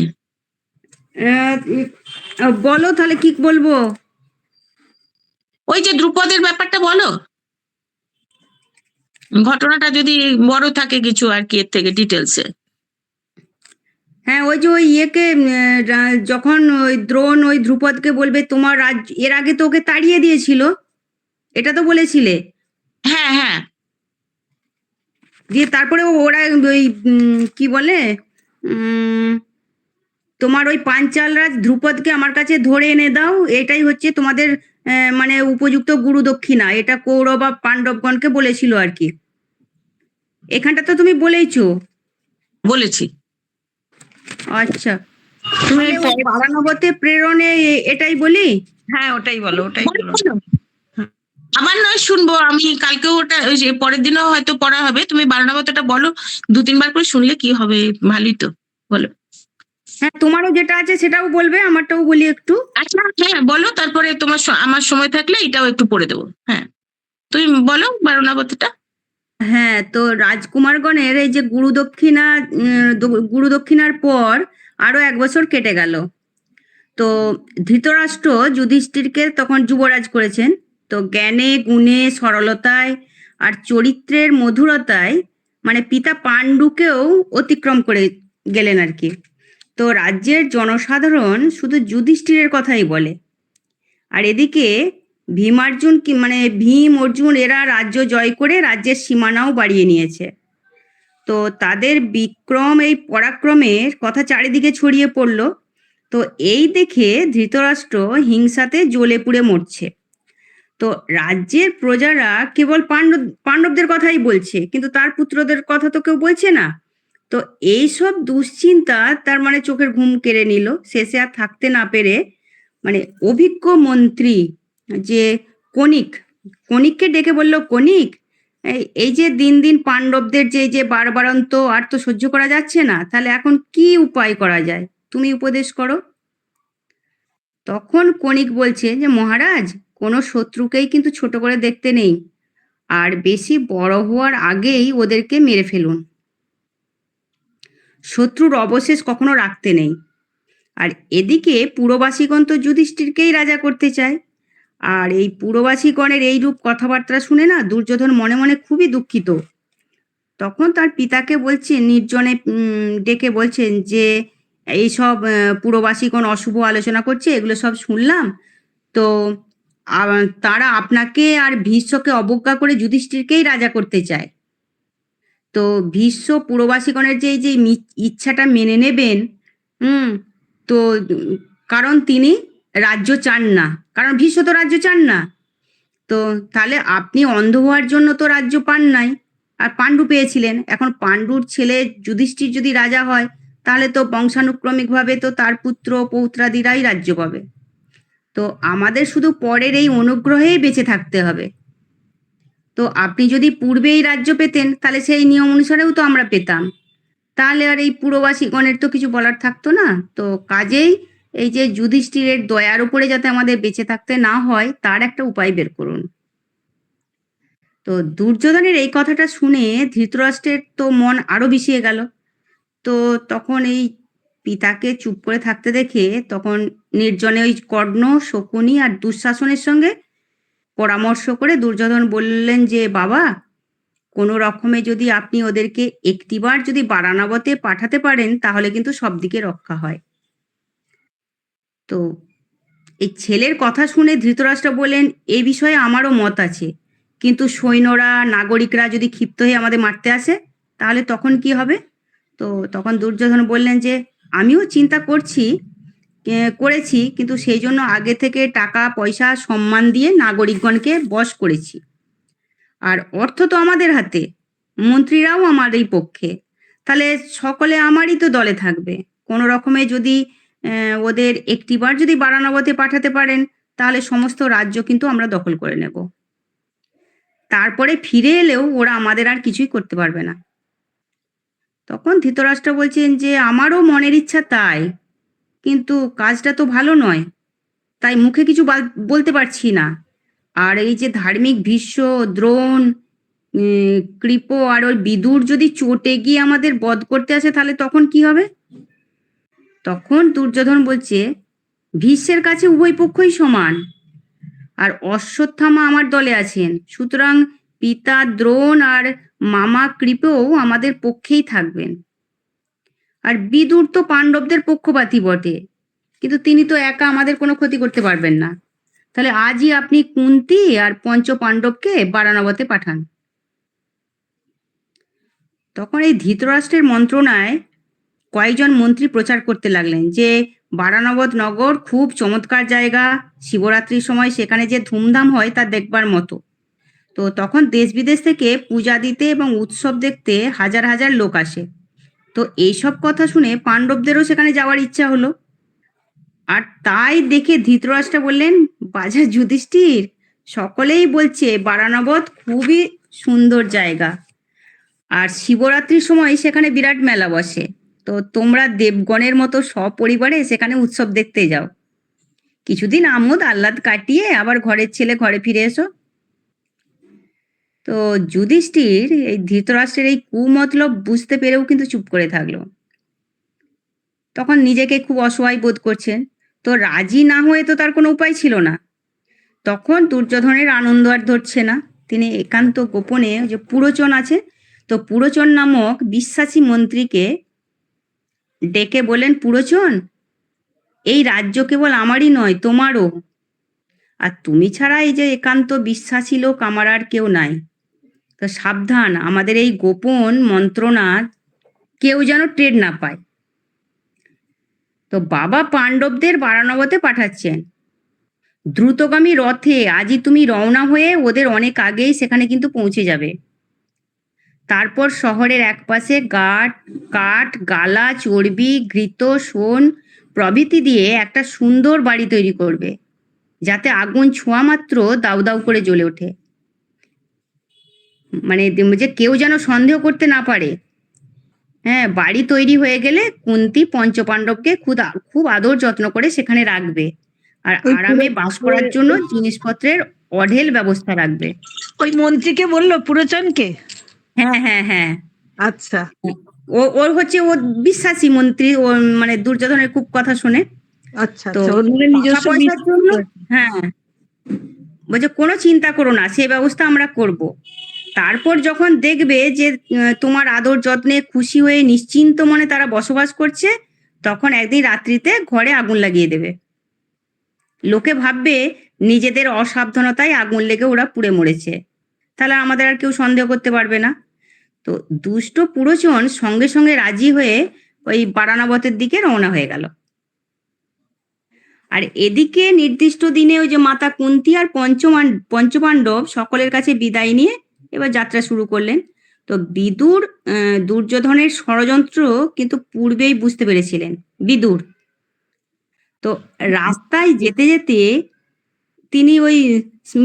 বলো তাহলে কি বলবো। ওই যে দ্রুপদের ব্যাপারটা বলো, ঘটনাটা যদি বড় থাকে কিছু আর কি এর থেকে ডিটেলসে। হ্যাঁ, ওই যে ওই ইয়েকে যখন ওই দ্রোণ ওই ধ্রুপদকে বলবে তোমার রাজ্য, এর আগে তো ওকে তাড়িয়ে দিয়েছিল, এটা তো বলেছিলে। হ্যাঁ হ্যাঁ, দিয়ে তারপরে ওরা ওই কি বলে উম, তোমার ওই পাঞ্চাল রাজ ধ্রুপদকে আমার কাছে ধরে এনে দাও, এটাই হচ্ছে তোমাদের মানে উপযুক্ত গুরু দক্ষিণা, এটা কৌরব বা পাণ্ডবগণকে বলেছিল আর কি। এখানটা তো তুমি বলেইছো। বলেছি। আচ্ছা, তুমি তাহলে ওই বারানবতে প্রেরণে এটাই বলি। হ্যাঁ ওটাই বলো, ওটাই বলো, বলো। বলো। আবার নয় শুনবো আমি, কালকেও ওটা ওই যে পরের দিনও হয়তো পড়া হবে, তুমি বারণাবতটা বলো, 2-3 বার করে শুনলে কি হবে, ভালোই তো, বলো। হ্যাঁ, তোমারও যেটা আছে সেটাও বলবে, আমারটাও বলি একটু। আচ্ছা হ্যাঁ বলো, তারপরে তোমার আমার সময় থাকলে এটাও একটু পড়ে দেবো। হ্যাঁ তুমি বলো বারণাবতটা। হ্যাঁ, তো রাজকুমারগণের এই যে গুরুদক্ষিণা, গুরুদক্ষিণার পর আরো 1 বছর কেটে গেল। তো ধৃতরাষ্ট্র যুধিষ্ঠিরকে তখন যুবরাজ করেছেন। তো জ্ঞানে গুণে সরলতায় আর চরিত্রের মধুরতায় মানে পিতা পাণ্ডুকেও অতিক্রম করে গেলেন আর কি। তো রাজ্যের জনসাধারণ শুধু যুধিষ্ঠিরের কথাই বলে। আর এদিকে ভীমার্জুন কি মানে ভীম অর্জুন এরা রাজ্য জয় করে রাজ্যের সীমানাও বাড়িয়ে নিয়েছে। তো তাদের বিক্রম এই পরাক্রমের কথা চারিদিকে ছড়িয়ে পড়ল। তো এই দেখে ধৃতরাষ্ট্র হিংসাতে জ্বলে পুড়ে মরছে। তো রাজ্যের প্রজারা কেবল পাণ্ডবদের কথাই বলছে, কিন্তু তার পুত্রদের কথা তো কেউ বলছে না। তো এইসব দুশ্চিন্তা তার মানে চোখের ঘুম কেড়ে নিল। শেষে আর থাকতে না পেরে মানে অভিজ্ঞ মন্ত্রী যে কণিক, কণিককে ডেকে বলল, কণিক এই যে দিন দিন পাণ্ডবদের যে বারবারন্ত আর তো সহ্য করা যাচ্ছে না, তাহলে এখন কি উপায় করা যায়, তুমি উপদেশ করো। তখন কণিক বলছে যে মহারাজ, কোনো শত্রুকেই কিন্তু ছোট করে দেখতে নেই, আর বেশি বড় হওয়ার আগেই ওদেরকে মেরে ফেলুন। শত্রুর অবশেষ কখনো রাখতে নেই। আর এদিকে পুরবাসীগণ তো যুধিষ্ঠিরকেই রাজা করতে চায়। আর এই পুরবাসীগণের এইরূপ কথাবার্তা শুনে না দুর্যোধন মনে মনে খুবই দুঃখিত। তখন তার পিতাকে বলছেন, নির্জনে ডেকে বলছেন যে এইসব পুরবাসীগণ অশুভ আলোচনা করছে, এগুলো সব শুনলাম। তো তারা আপনাকে আর ভীষ্মকে অবজ্ঞা করে যুধিষ্ঠিরকেই রাজা করতে চায়। তো ভীষ্ম পুরবাসীগণের যে এই যে ইচ্ছাটা মেনে নেবেন, হুম, তো কারণ তিনি রাজ্য চান না, কারণ ভীষ্ম তো রাজ্য চান না। তো তাহলে আপনি অন্ধ হওয়ার জন্য তো রাজ্য পান নাই, আর পাণ্ডু পেয়েছিলেন। এখন পাণ্ডুর ছেলে যুধিষ্ঠির যদি রাজা হয়, তাহলে তো বংশানুক্রমিকভাবে তো তার পুত্র পৌত্রাদিরাই রাজ্য পাবে। তো আমাদের শুধু পরের এই অনুগ্রহেই বেঁচে থাকতে হবে। তো আপনি যদি পূর্বেই রাজ্য পেতেন, তাহলে সেই নিয়ম অনুসারেও তো আমরা পেতাম, তাহলে আর এই পুরবাসীগণের তো কিছু বলার থাকতো না। তো কাজেই এই যে যুধিষ্ঠিরের দয়ার উপরে যাতে আমাদের বেঁচে থাকতে না হয়, তার একটা উপায় বের করুন। তো দুর্যোধনের এই কথাটা শুনে ধৃতরাষ্ট্রের তো মন আরো বিষিয়ে গেল। তো তখন এই পিতাকে চুপ করে থাকতে দেখে তখন নির্জনে ওই কর্ণ, শকুনি আর দুঃশাসনের সঙ্গে পরামর্শ করে দুর্যোধন বললেন যে বাবা, কোনো রকমে যদি আপনি ওদেরকে একটিবার যদি বারানবতে পাঠাতে পারেন, তাহলে কিন্তু সব দিকে রক্ষা হয়। তো এই ছেলের কথা শুনে ধৃতরাষ্ট্র বললেন, এই বিষয়ে আমারও মত আছে, কিন্তু সৈন্যরা নাগরিকরা যদি ক্ষিপ্ত হয়ে আমাদের মারতে আসে, তাহলে তখন কি হবে। তো তখন দুর্যোধন বললেন যে আমিও চিন্তা করেছি, কিন্তু সেই জন্য আগে থেকে টাকা পয়সা সম্মান দিয়ে নাগরিকগণকে বশ করেছি। আর অর্থ তো আমাদের হাতে, মন্ত্রীরাও আমারই পক্ষে, তাহলে সকলে আমারই তো দলে থাকবে। কোনো রকমে যদি ওদের একটিবার যদি বারানবতে পাঠাতে পারেন, তাহলে সমস্ত রাজ্য কিন্তু আমরা দখল করে নেব। তারপরে ফিরে এলেও ওরা আমাদের আর কিছুই করতে পারবে না। তখন ধৃতরাষ্ট্র বলছেন যে আমারও মনের ইচ্ছা তাই, কিন্তু কাজটা তো ভালো নয়, তাই মুখে কিছু বলতে পারছি না। আর এই যে ধার্মিক ভীষ্ম, দ্রোণ, কৃপ আর ওই বিদুর যদি চটে গিয়ে আমাদের বধ করতে আসে, তাহলে তখন কি হবে। তখন দুর্যোধন বলছে ভীষ্মের কাছে উভয় পক্ষই সমান। আর অশ্বত্থামা আমার দলে আছেন, সুতরাং পিতা দ্রোণ আর মামা কৃপও আমাদের পক্ষেই থাকবেন। আর বিদুর তো পাণ্ডবদের পক্ষপাতী বটে, কিন্তু তিনি তো একা আমাদের কোনো ক্ষতি করতে পারবেন না। তাহলে আজই আপনি কুন্তী আর পঞ্চ পাণ্ডবকে বারানবতে পাঠান। তখন এই ধৃতরাষ্ট্রের মন্ত্রণায় কয়েকজন মন্ত্রী প্রচার করতে লাগলেন যে বারানবত নগর খুব চমৎকার জায়গা, শিবরাত্রির সময় সেখানে যে ধুমধাম হয় তা দেখবার মতো। তো তখন দেশ বিদেশ থেকে পূজা দিতে এবং উৎসব দেখতে হাজার হাজার লোক আসে। তো এইসব কথা শুনে পাণ্ডবদেরও সেখানে যাওয়ার ইচ্ছা হলো। আর তাই দেখে ধৃতরাষ্ট্র বললেন, বাজা যুধিষ্ঠির, সকলেই বলছে বারানবত খুবই সুন্দর জায়গা, আর শিবরাত্রির সময় সেখানে বিরাট মেলা বসে। তো তোমরা দেবগণের মতো সপরিবারে সেখানে উৎসব দেখতে যাও, কিছুদিন আমোদ আহ্লাদ কাটিয়ে আবার ঘরের ছেলে ঘরে ফিরে এসো। তো যুধিষ্ঠির এই ধৃতরাষ্ট্রের এই কুমতলব বুঝতে পেরেও কিন্তু চুপ করে থাকলো। তখন নিজেকে খুব অসহায় বোধ করছেন, তো রাজি না হয়ে তো তার কোনো উপায় ছিল না। তখন দুর্যোধনের আনন্দ আর ধরছে না, তিনি একান্ত গোপনে যে পুরোচন আছে, তো পুরোচন নামক বিশ্বাসী মন্ত্রীকে ডেকে বলেন, পুরোচন, এই রাজ্য কেবল আমারই নয়, তোমারও। আর তুমি ছাড়া এই যে একান্ত বিশ্বাসী লোক আমার আর কেউ নাই। তো সাবধান, আমাদের এই গোপন মন্ত্রণা কেউ যেন টের না পায়। তো বাবা পাণ্ডবদের বারানবতে পাঠাচ্ছেন দ্রুতগামী রথে। আজই তুমি রওনা হয়ে ওদের অনেক আগেই সেখানে কিন্তু পৌঁছে যাবে। তারপর শহরের একপাশে কাঠ, গালা, চর্বি, ঘৃত, সোন প্রভৃতি দিয়ে একটা সুন্দর বাড়ি তৈরি করবে, যাতে আগুন ছোঁয়া মাত্র দাউ দাউ করে জ্বলে ওঠে, মানে যে কেউ যেন সন্দেহ করতে না পারে। হ্যাঁ, বাড়ি তৈরি হয়ে গেলে কুন্তী পঞ্চপাণ্ডবকে খুব আদর যত্ন করে সেখানে রাখবে, আর ওই আরামে বাস করার জন্য জিনিসপত্রের অঢেল ব্যবস্থা রাখবে। ওই মন্ত্রীকে বললো, পুরোচনকে? হ্যাঁ হ্যাঁ হ্যাঁ, আচ্ছা। ওর হচ্ছে ও বিশ্বাসী মন্ত্রী, ও মানে দুর্যোধনের খুব কথা শুনে। আচ্ছা তো আচ্ছা, ওদের নিজস্ব টাকা পয়সার জন্য, হ্যাঁ, বলছে কোনো চিন্তা করো না, সে ব্যবস্থা আমরা করব। তারপর যখন দেখবে যে তোমার আদর যত্নে খুশি হয়ে নিশ্চিন্ত মনে তারা বসবাস করছে, তখন একদিন রাত্রিতে ঘরে আগুন লাগিয়ে দেবে। লোকে ভাববে নিজেদের অসাবধানতায় আগুন লেগে ওরা পুড়ে মরেছে, তাহলে আমাদের আর কেউ সন্দেহ করতে পারবে না। তো দুষ্ট পুরোচন সঙ্গে সঙ্গে রাজি হয়ে ওই বারানবতের দিকে রওনা হয়ে গেল। আর এদিকে নির্দিষ্ট দিনে ওই যে মাতা কুন্তী আর পঞ্চপাণ্ডব সকলের কাছে বিদায় নিয়ে এবার যাত্রা শুরু করলেন। তো বিদুর দুর্যোধনের ষড়যন্ত্র কিন্তু পূর্বেই বুঝতে পেরেছিলেন বিদুর। তো রাস্তায় যেতে যেতে তিনি ওই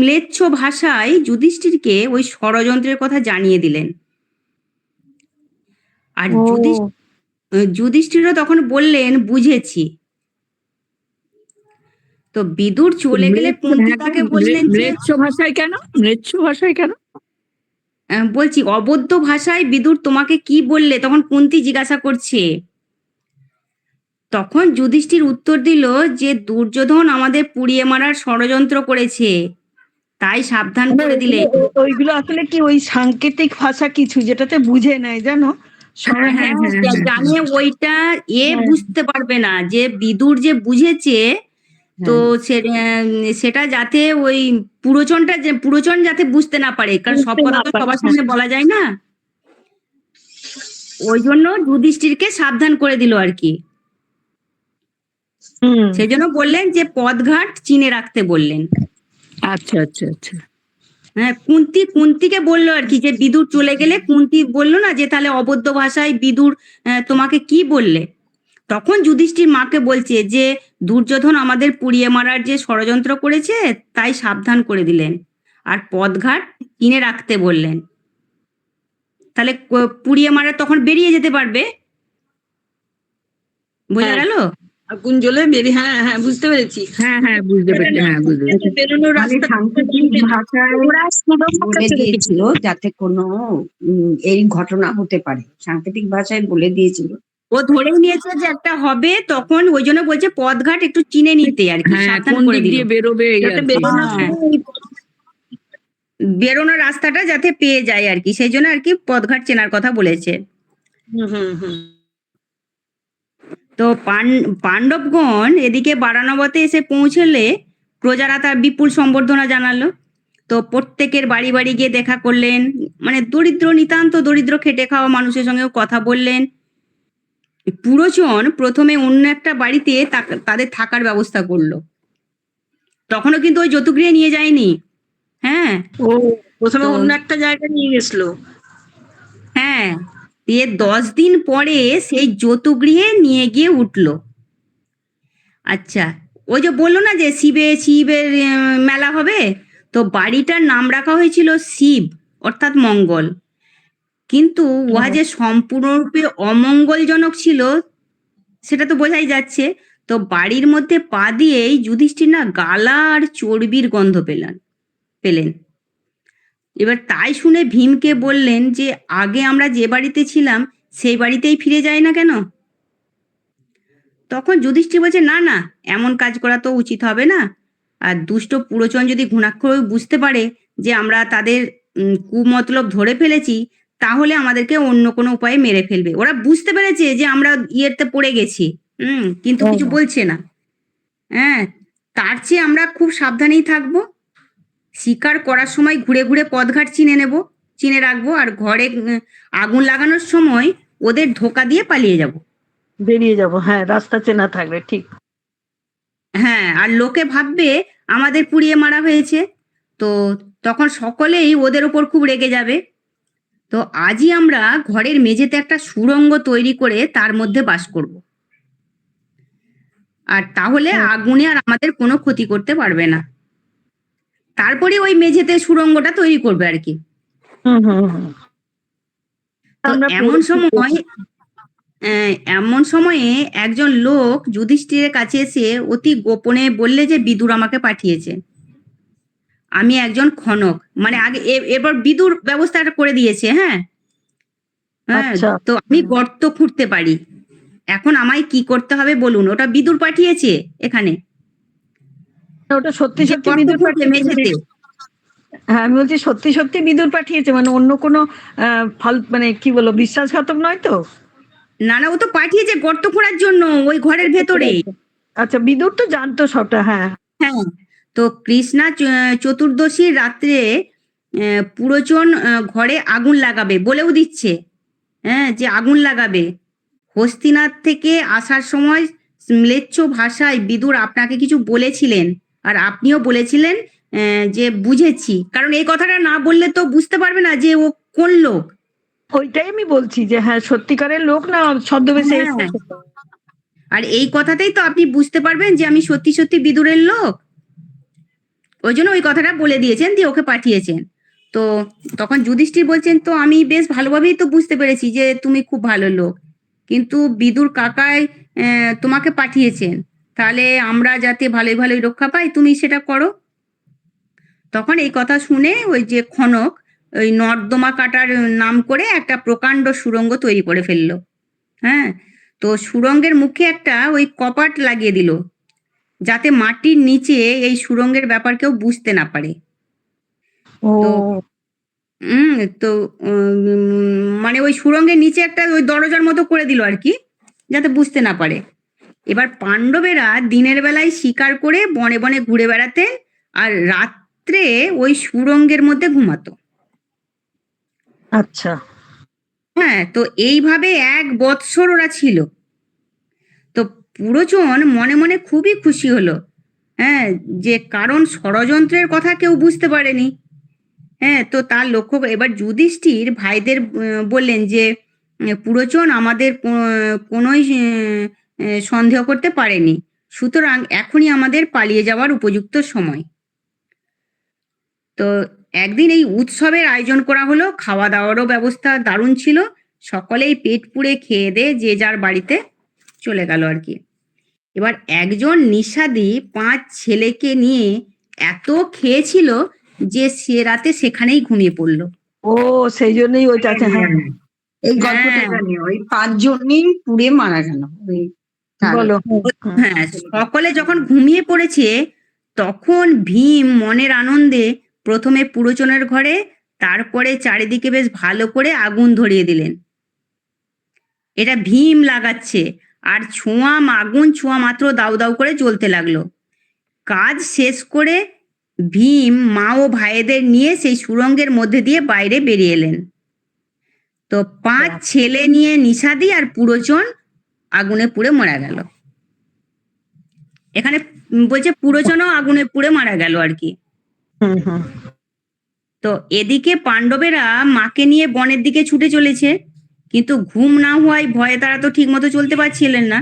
ম্লেচ্ছ ভাষায় যুধিষ্ঠিরকে ওই ষড়যন্ত্রের কথা জানিয়ে দিলেন। আর যুধিষ্ঠিরও তখন বললেন, বুঝেছি। তো বিদুর চলে গেলে কুন্তী তাকে বললেন যে, ম্লেচ্ছ ভাষায় কেন? ম্লেচ্ছ ভাষায় কেন? বলছি অবদ্ধ ভাষায় বিদুর তোমাকে কি বললে, তখন কুন্তী জিজ্ঞাসা করছে। তখন যুধিষ্ঠির উত্তর দিল যে দুর্যোধন আমাদের পুড়িয়ে মারার ষড়যন্ত্র করেছে, তাই সাবধান করে দিলে। ওইগুলো আসলে কি ওই সাংকেতিক ভাষা কিছু, যেটাতে বুঝে নেয়, জানো? হ্যাঁ, জানে ওইটা বুঝতে পারবে না যে বিদুর যে বুঝেছে। তো সেটা যাতে ওই পুরোচন যাতে বুঝতে না পারে, কারণ সব কথা তো সবার সামনে বলা যায় না, ওই জন্য যুধিষ্ঠিরকে সাবধান করে দিল আর কি। সেই জন্য বললেন যে পথঘাট চিনে রাখতে বললেন। আচ্ছা আচ্ছা আচ্ছা। হ্যাঁ, কুন্তীকে বললো আর কি, যে বিদুর চলে গেলে কুন্তী বললো না যে তাহলে অবদ্ধ ভাষায় বিদুর তোমাকে কি বললে। তখন যুধিষ্ঠির মাকে বলছে যে দুর্যোধন আমাদের পুড়িয়ে মারার যে ষড়যন্ত্র করেছে, তাই সাবধান করে দিলেন, আর পথঘাট চিনে রাখতে বললেন। তাহলে পুড়িয়ে মারা তখন বেরিয়ে যেতে পারবে। বোঝা গেল? আগুন জ্বলে বেরিয়ে, হ্যাঁ হ্যাঁ, বুঝতে পেরেছি। হ্যাঁ হ্যাঁ, বুঝতে পেরেছি, হ্যাঁ বুঝতে পেরেছি। বেরোনোর রাস্তা সাংকেতিক ভাষায় বলে দিয়েছিল যাতে কোনো এই ঘটনা হতে পারে, সাংকেতিক ভাষায় বলে দিয়েছিল ও ধরে নিয়েছে যে একটা হবে, তখন ওই জন্য বলছে পথঘাট একটু চিনে নিতে আর কি, হ্যাঁ, সাবধান কোন করে দিক দিল দিয়ে বেরোবে এই যাতে আর কি। বেরোনোর হ্যাঁ। সময় বেরোনোর রাস্তাটা যাতে পেয়ে যায় আর কি, সেই জন্য আর কি পথঘাট চেনার কথা বলেছে। হুম। তো পাণ্ডবগণ এদিকে বারানবতে এসে পৌঁছলে প্রজারা তার বিপুল সম্বর্ধনা জানালো। তো প্রত্যেকের বাড়ি বাড়ি গিয়ে দেখা করলেন, মানে দরিদ্র, নিতান্ত দরিদ্র খেটে খাওয়া মানুষের সঙ্গেও কথা বললেন। পুরোজন প্রথমে অন্য একটা বাড়িতে তাদের থাকার ব্যবস্থা করলো। তখনও কিন্তু ওই যতুগৃহে নিয়ে যায়নি। হ্যাঁ, ও প্রথমে তো অন্য একটা জায়গায় নিয়ে গেছিল। হ্যাঁ, দিয়ে 10 দিন পরে সেই যতুগৃহে নিয়ে গিয়ে উঠলো। আচ্ছা, ওই যে বললো না যে শিবের মেলা হবে, তো বাড়িটার নাম রাখা হয়েছিল শিব, অর্থাৎ মঙ্গল। কিন্তু উহা যে সম্পূর্ণরূপে অমঙ্গলজনক ছিল সেটা তো বোঝাই যাচ্ছে। তো বাড়ির মধ্যে পা দিয়েই যুধিষ্ঠির না গালা আর চর্বির গন্ধ পেলেন। এবার তাই শুনে ভীমকে বললেন যে আগে আমরা যে বাড়িতে ছিলাম সেই বাড়িতেই ফিরে যাই না কেন? তখন যুধিষ্ঠির বলছে, না না, এমন কাজ করা তো উচিত হবে না। আর দুষ্ট পুরোচন যদি ঘুণাক্ষরে বুঝতে পারে যে আমরা তাদের কুমতলব ধরে ফেলেছি, তাহলে আমাদেরকে অন্য কোনো উপায়ে মেরে ফেলবে। ওরা বুঝতে পেরেছে যে আমরা ইয়েতে পড়ে গেছি, কিন্তু কিছু বলছে না। হ্যাঁ, তার চেয়ে আমরা খুব সাবধানেই থাকবো। শিকার করার সময় ঘুরে ঘুরে পথঘাট চিনে রাখবো, আর ঘরে আগুন লাগানোর সময় ওদের ধোকা দিয়ে পালিয়ে যাব। বেরিয়ে যাব, হ্যাঁ, রাস্তা চেনা থাকবে, ঠিক। হ্যাঁ, আর লোকে ভাববে আমাদের পুড়িয়ে মারা হয়েছে, তো তখন সকলেই ওদের ওপর খুব রেগে যাবে। তো আজই আমরা ঘরের মেঝেতে একটা সুড়ঙ্গ তৈরি করে তার মধ্যে বাস করব। আর তাহলে আগুনে আর আমাদের কোনো ক্ষতি করতে পারবে না। তারপরে ওই মেঝেতে সুড়ঙ্গটা তৈরি করবে আর কি। হুম। তো আমরা এমন সময়ে একজন লোক যুধিষ্ঠিরের কাছে এসে অতি গোপনে বললে যে বিদুর আমাকে পাঠিয়েছে। আমি একজন খনক, মানে আগে এবার বিদুর ব্যবস্থাটা করে দিয়েছে। হ্যাঁ, আচ্ছা, তো আমি গর্ত খুঁড়তে পারি। এখন আমায় কি করতে হবে বলুন? ওটা বিদুর পাঠিয়েছে এখানে, ওটা সত্যি যে সত্যি গর্ত বিদুর খুঁড়বে পাঠিয়েছে। মেঝেতে। হ্যাঁ, আমি বলছি সত্যি সত্যি বিদুর পাঠিয়েছে, মানে অন্য কোনো মানে কি বলবো, বিশ্বাসঘাতক নয় তো? না না, ও তো পাঠিয়েছে গর্ত খোঁড়ার জন্য ওই ঘরের ভেতরে। আচ্ছা, বিদুর তো জানতো সবটা, হ্যাঁ। হ্যাঁ, তো কৃষ্ণা চতুর্দশীর রাত্রে পুরোচন ঘরে আগুন লাগাবে বলেও দিচ্ছে। হ্যাঁ, যে আগুন লাগাবে। হস্তিনাথ থেকে আসার সময় ম্লেচ্ছ ভাষায় বিদুর আপনাকে কিছু বলেছিলেন, আর আপনিও বলেছিলেন যে বুঝেছি, কারণ এই কথাটা না বললে তো বুঝতে পারবে না যে ও কোন লোক। ওইটাই আমি বলছি যে হ্যাঁ, সত্যিকারের লোক না ছদ্মবেশে হ্যাঁ, এসেছে। আর এই কথাতেই তো আপনি বুঝতে পারবেন যে আমি সত্যি সত্যি বিদুরের লোক। ওই জন্য ওই কথাটা বলে দিয়েছেন, দিয়ে ওকে পাঠিয়েছেন। তো তখন যুধিষ্ঠির বলছেন, তো আমি বেশ ভালোভাবেই তো বুঝতে পেরেছি যে তুমি খুব ভালো লোক, কিন্তু বিদুর কাকাই তোমাকে পাঠিয়েছেন, তাহলে আমরা যাতে ভালোই ভালোই রক্ষা পাই তুমি সেটা করো। তখন এই কথা শুনে ওই যে খনক ওই নর্দমা কাটার নাম করে একটা প্রকাণ্ড সুড়ঙ্গ তৈরি করে ফেললো। হ্যাঁ, তো সুড়ঙ্গের মুখে একটা ওই কপাট লাগিয়ে দিল, যাতে মাটির নিচে এই সুড়ঙ্গের ব্যাপার কেউ বুঝতে না পারে। ও তো তো মানে ওই সুড়ঙ্গের নিচে একটা ওই দরজার মতো করে দিল আর কি, যাতে বুঝতে না পারে। এবার পাণ্ডবেরা দিনের বেলায় শিকার করে বনে বনে ঘুরে বেড়াতেন, আর রাত্রে ওই সুড়ঙ্গের মধ্যে ঘুমাতো। আচ্ছা। হ্যাঁ, তো এইভাবে 1 বৎসর ওরা ছিল। তো পুরোজন মনে মনে খুবই খুশি হলো। হ্যাঁ, যে কারণ ষড়যন্ত্রের কথা কেউ বুঝতে পারেনি। হ্যাঁ, তো তার লক্ষ্য এবার যুধিষ্ঠির ভাইদের বললেন যে পুরোচন আমাদের কোনোই সন্দেহ করতে পারেনি, সুতরাং এখনই আমাদের পালিয়ে যাওয়ার উপযুক্ত সময়। তো একদিন এই উৎসবের আয়োজন করা হলো, খাওয়া দাওয়ারও ব্যবস্থা দারুণ ছিল। সকলেই পেট পুড়ে খেয়ে দিয়ে যে যার বাড়িতে চলে গেল আর কি। এবার একজন নিঃস্বাদী 5 ছেলেকে নিয়ে এত খেয়েছিল যে সে রাতে সেখানেই ঘুমিয়ে পড়লো। ও সেই জন্যই ওইটা আছে, হ্যাঁ। এই গল্পটা হ্যাঁ। জানি, ওই 5 জনই পুড়ে মারা গেল ওই তারা। বলো। হ্যাঁ, সকলে যখন ঘুমিয়ে পড়েছে তখন ভীম মনের আনন্দে প্রথমে পুরোচনের ঘরে, তারপরে চারিদিকে বেশ ভালো করে আগুন ধরিয়ে দিলেন। এটা ভীম লাগাচ্ছে, আর আগুন ছোঁয়া মাত্র দাউ দাউ করে জ্বলতে লাগলো। কাজ শেষ করে ভীম মা ও ভাইদের নিয়ে সেই সুড়ঙ্গের মধ্যে দিয়ে বাইরে বেরিয়ে এলেন। তো 5 ছেলে নিয়ে নিষাদি আর পুরোচন আগুনে পুড়ে মারা গেল। এখানে বলছে পুরোচনও আগুনে পুড়ে মারা গেল আর কি। হুম হুম। তো এদিকে পাণ্ডবেরা মাকে নিয়ে বনের দিকে ছুটে চলেছে, কিন্তু ঘুম না হওয়ায় ভয়ে তারা তো ঠিক মতো চলতে পারছিলেন না।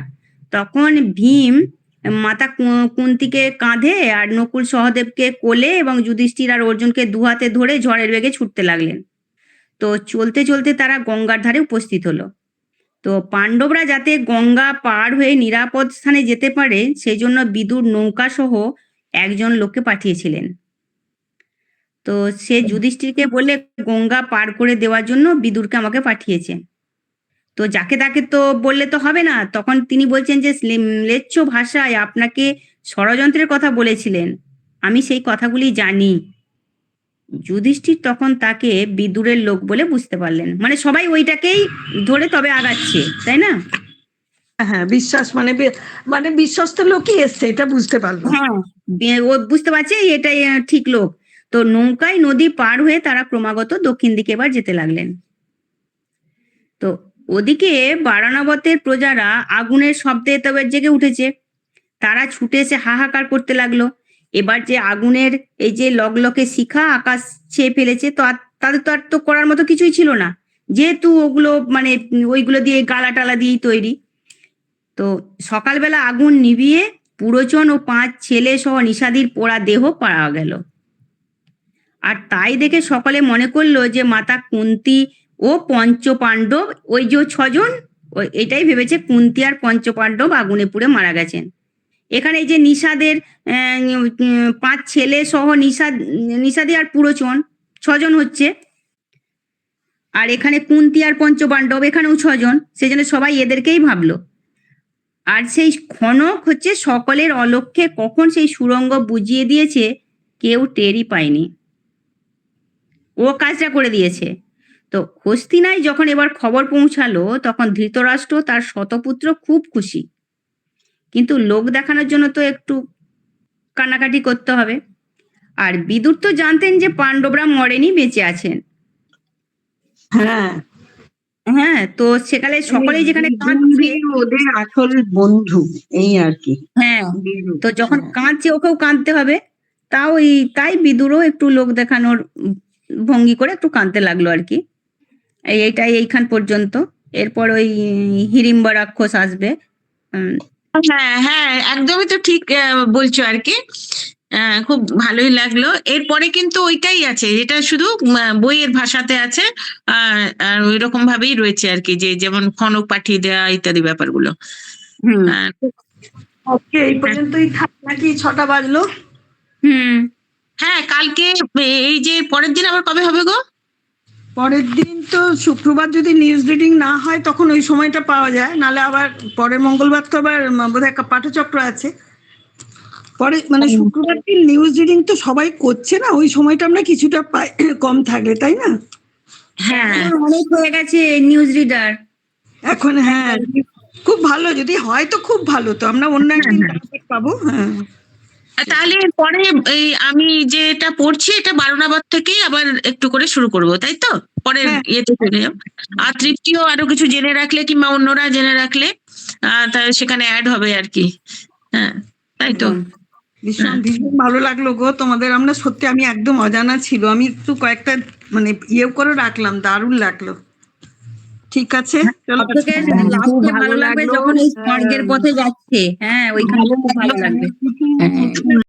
তখন ভীম মাতা কুন্তিকে কাঁধে আর নকুল সহদেবকে কোলে এবং যুধিষ্ঠির আর অর্জুনকে দুহাতে ধরে ঝড়ের বেগে ছুটতে লাগলেন। তো চলতে চলতে তারা গঙ্গার ধারে উপস্থিত হলো। তো পাণ্ডবরা যাতে গঙ্গা পার হয়ে নিরাপদ স্থানে যেতে পারে সেই জন্য বিদুর নৌকা সহ একজন লোককে পাঠিয়েছিলেন। তো সে যুধিষ্ঠিরকে বলে গঙ্গা পার করে দেওয়ার জন্য বিদুরকে আমাকে পাঠিয়েছে। তো যাকে তাকে তো বললে তো হবে না, তখন তিনি বলছেন যে ম্লেচ্ছ ভাষায় আপনাকে ষড়যন্ত্রের কথা বলেছিলেন, আমি সেই কথাগুলি জানি। যুধিষ্ঠির তখন তাকে বিদুরের লোক বলে বুঝতে পারলেন, মানে সবাই ওইটাকেই ধরে তবে আগাচ্ছে, তাই না? হ্যাঁ, বিশ্বাস মানে মানে বিশ্বস্ত লোকই এসছে, এটা বুঝতে পারলো। হ্যাঁ, ও বুঝতে পারছে এটাই ঠিক লোক। তো নৌকায় নদী পার হয়ে তারা ক্রমাগত দক্ষিণ দিকে এবার যেতে লাগলেন। তো ওদিকে বারাণবতের প্রজারা আগুনের শব্দে তবে জেগে উঠেছে, তারা ছুটে এসে হাহাকার করতে লাগলো। এবার যে আগুনের এই যে লগলকে শিখা আকাশ ছেয়ে ফেলেছে, তো তাদের তো আর তো করার মতো কিছুই ছিল না, যেহেতু ওগুলো মানে ওইগুলো দিয়ে গালা টালা দিয়েই তৈরি। তো সকালবেলা আগুন নিভিয়ে পুরোচন ও 5 ছেলে সহ নিষাদির পোড়া দেহ পাওয়া গেল। আর তাই দেখে সকলে মনে করলো যে মাতা কুন্তি ও পঞ্চপাণ্ডব, ওই যে 6 জন, এটাই ভেবেছে কুন্তি আর পঞ্চপাণ্ডব আগুনে পুড়ে মারা গেছেন। এখানে এই যে নিষাদের 5 ছেলে সহ নিষাদি আর পুরোচন 6 জন হচ্ছে, আর এখানে কুন্তি আর পঞ্চপাণ্ডব এখানেও 6 জন, সেই জন্য সবাই এদেরকেই ভাবলো। আর সেই ক্ষণক হচ্ছে সকলের অলক্ষ্যে কখন সেই সুড়ঙ্গ বুঝিয়ে দিয়েছে কেউ টেরই পায়নি, ও কাজটা করে দিয়েছে। তো হস্তিনায় যখন এবার খবর পৌঁছালো তখন ধৃতরাষ্ট্র তার শতপুত্র খুব খুশি, কিন্তু লোক দেখানোর জন্য তো একটু কান্নাকাটি করতে হবে। আর বিদুর তো জানতেন যে পাণ্ডবরা মরেনি, বেঁচে আছেন। হ্যাঁ হ্যাঁ, তো সেকালে সকলেই যেখানে কাঁদছে, ওদের আসল বন্ধু, এই আর কি। হ্যাঁ, বিদু। তো যখন কাঁদছে ওকেও কাঁদতে হবে, তাই বিদুরও একটু লোক দেখানোর ভঙ্গি করে একটু কাঁদতে লাগলো আর কি। এইটাই এইখান পর্যন্ত। এরপর ওই হিড়িম্বা রাক্ষস আসবে। হ্যাঁ হ্যাঁ, একদমই তো ঠিক বলছো আর কি। খুব ভালোই লাগলো। এরপরে কিন্তু ওইটাই আছে যেটা শুধু বইয়ের ভাষাতে আছে, আর ওই রকম ভাবেই রয়েছে আর কি, যে যেমন খনক পাঠিয়ে দেওয়া ইত্যাদি ব্যাপারগুলো। হুম ওকে, এই পর্যন্তই থাক নাকি? 6টা বাজলো। হুম হ্যাঁ, কালকে এই যে পরের দিন আবার কবে হবে গো? পরের দিন তো শুক্রবার, যদি নিউজ রিডিং না হয় তখন ওই সময়টা পাওয়া যায়, নালে আবার পরের মঙ্গলবার তো আবার বোধহয় একটা পাঠচক্র আছে। পরে মানে শুক্রবার দিন নিউজ রিডিং তো সবাই করছে না, ওই সময়টা আমরা কিছুটা পাই কম থাকলে, তাই না? হ্যাঁ অনেক হয়ে গেছে নিউজ রিডার। এখন হ্যাঁ, খুব ভালো, যদি হয় তো খুব ভালো, তো আমরা অন্য একদিন পাবো। হ্যাঁ, তাহলে পরে এই আমি যেটা পড়ছি এটা বারোনাবাদ থেকেই আবার একটু করে শুরু করব, তাই তো? পরের হ্যাঁ। ইয়েতে চলে যাও। আর তৃপ্তিও আরো কিছু জেনে রাখলে কিংবা অন্যরা জেনে রাখলে তাহলে সেখানে অ্যাড হবে আর কি। হ্যাঁ, তাই তো। ভীষণ ভীষণ ভালো লাগলো গো তোমাদের। আমরা সত্যি, আমি একদম অজানা ছিল, আমি একটু কয়েকটা মানে ইয়ে করে রাখলাম, দারুণ লাগলো। ঠিক আছে, চলো। লাস্টে ভালো লাগবে যখন এই স্বর্গের পথে যাচ্ছে, হ্যাঁ ওইখানে খুব ভালো লাগবে। হ্যাঁ।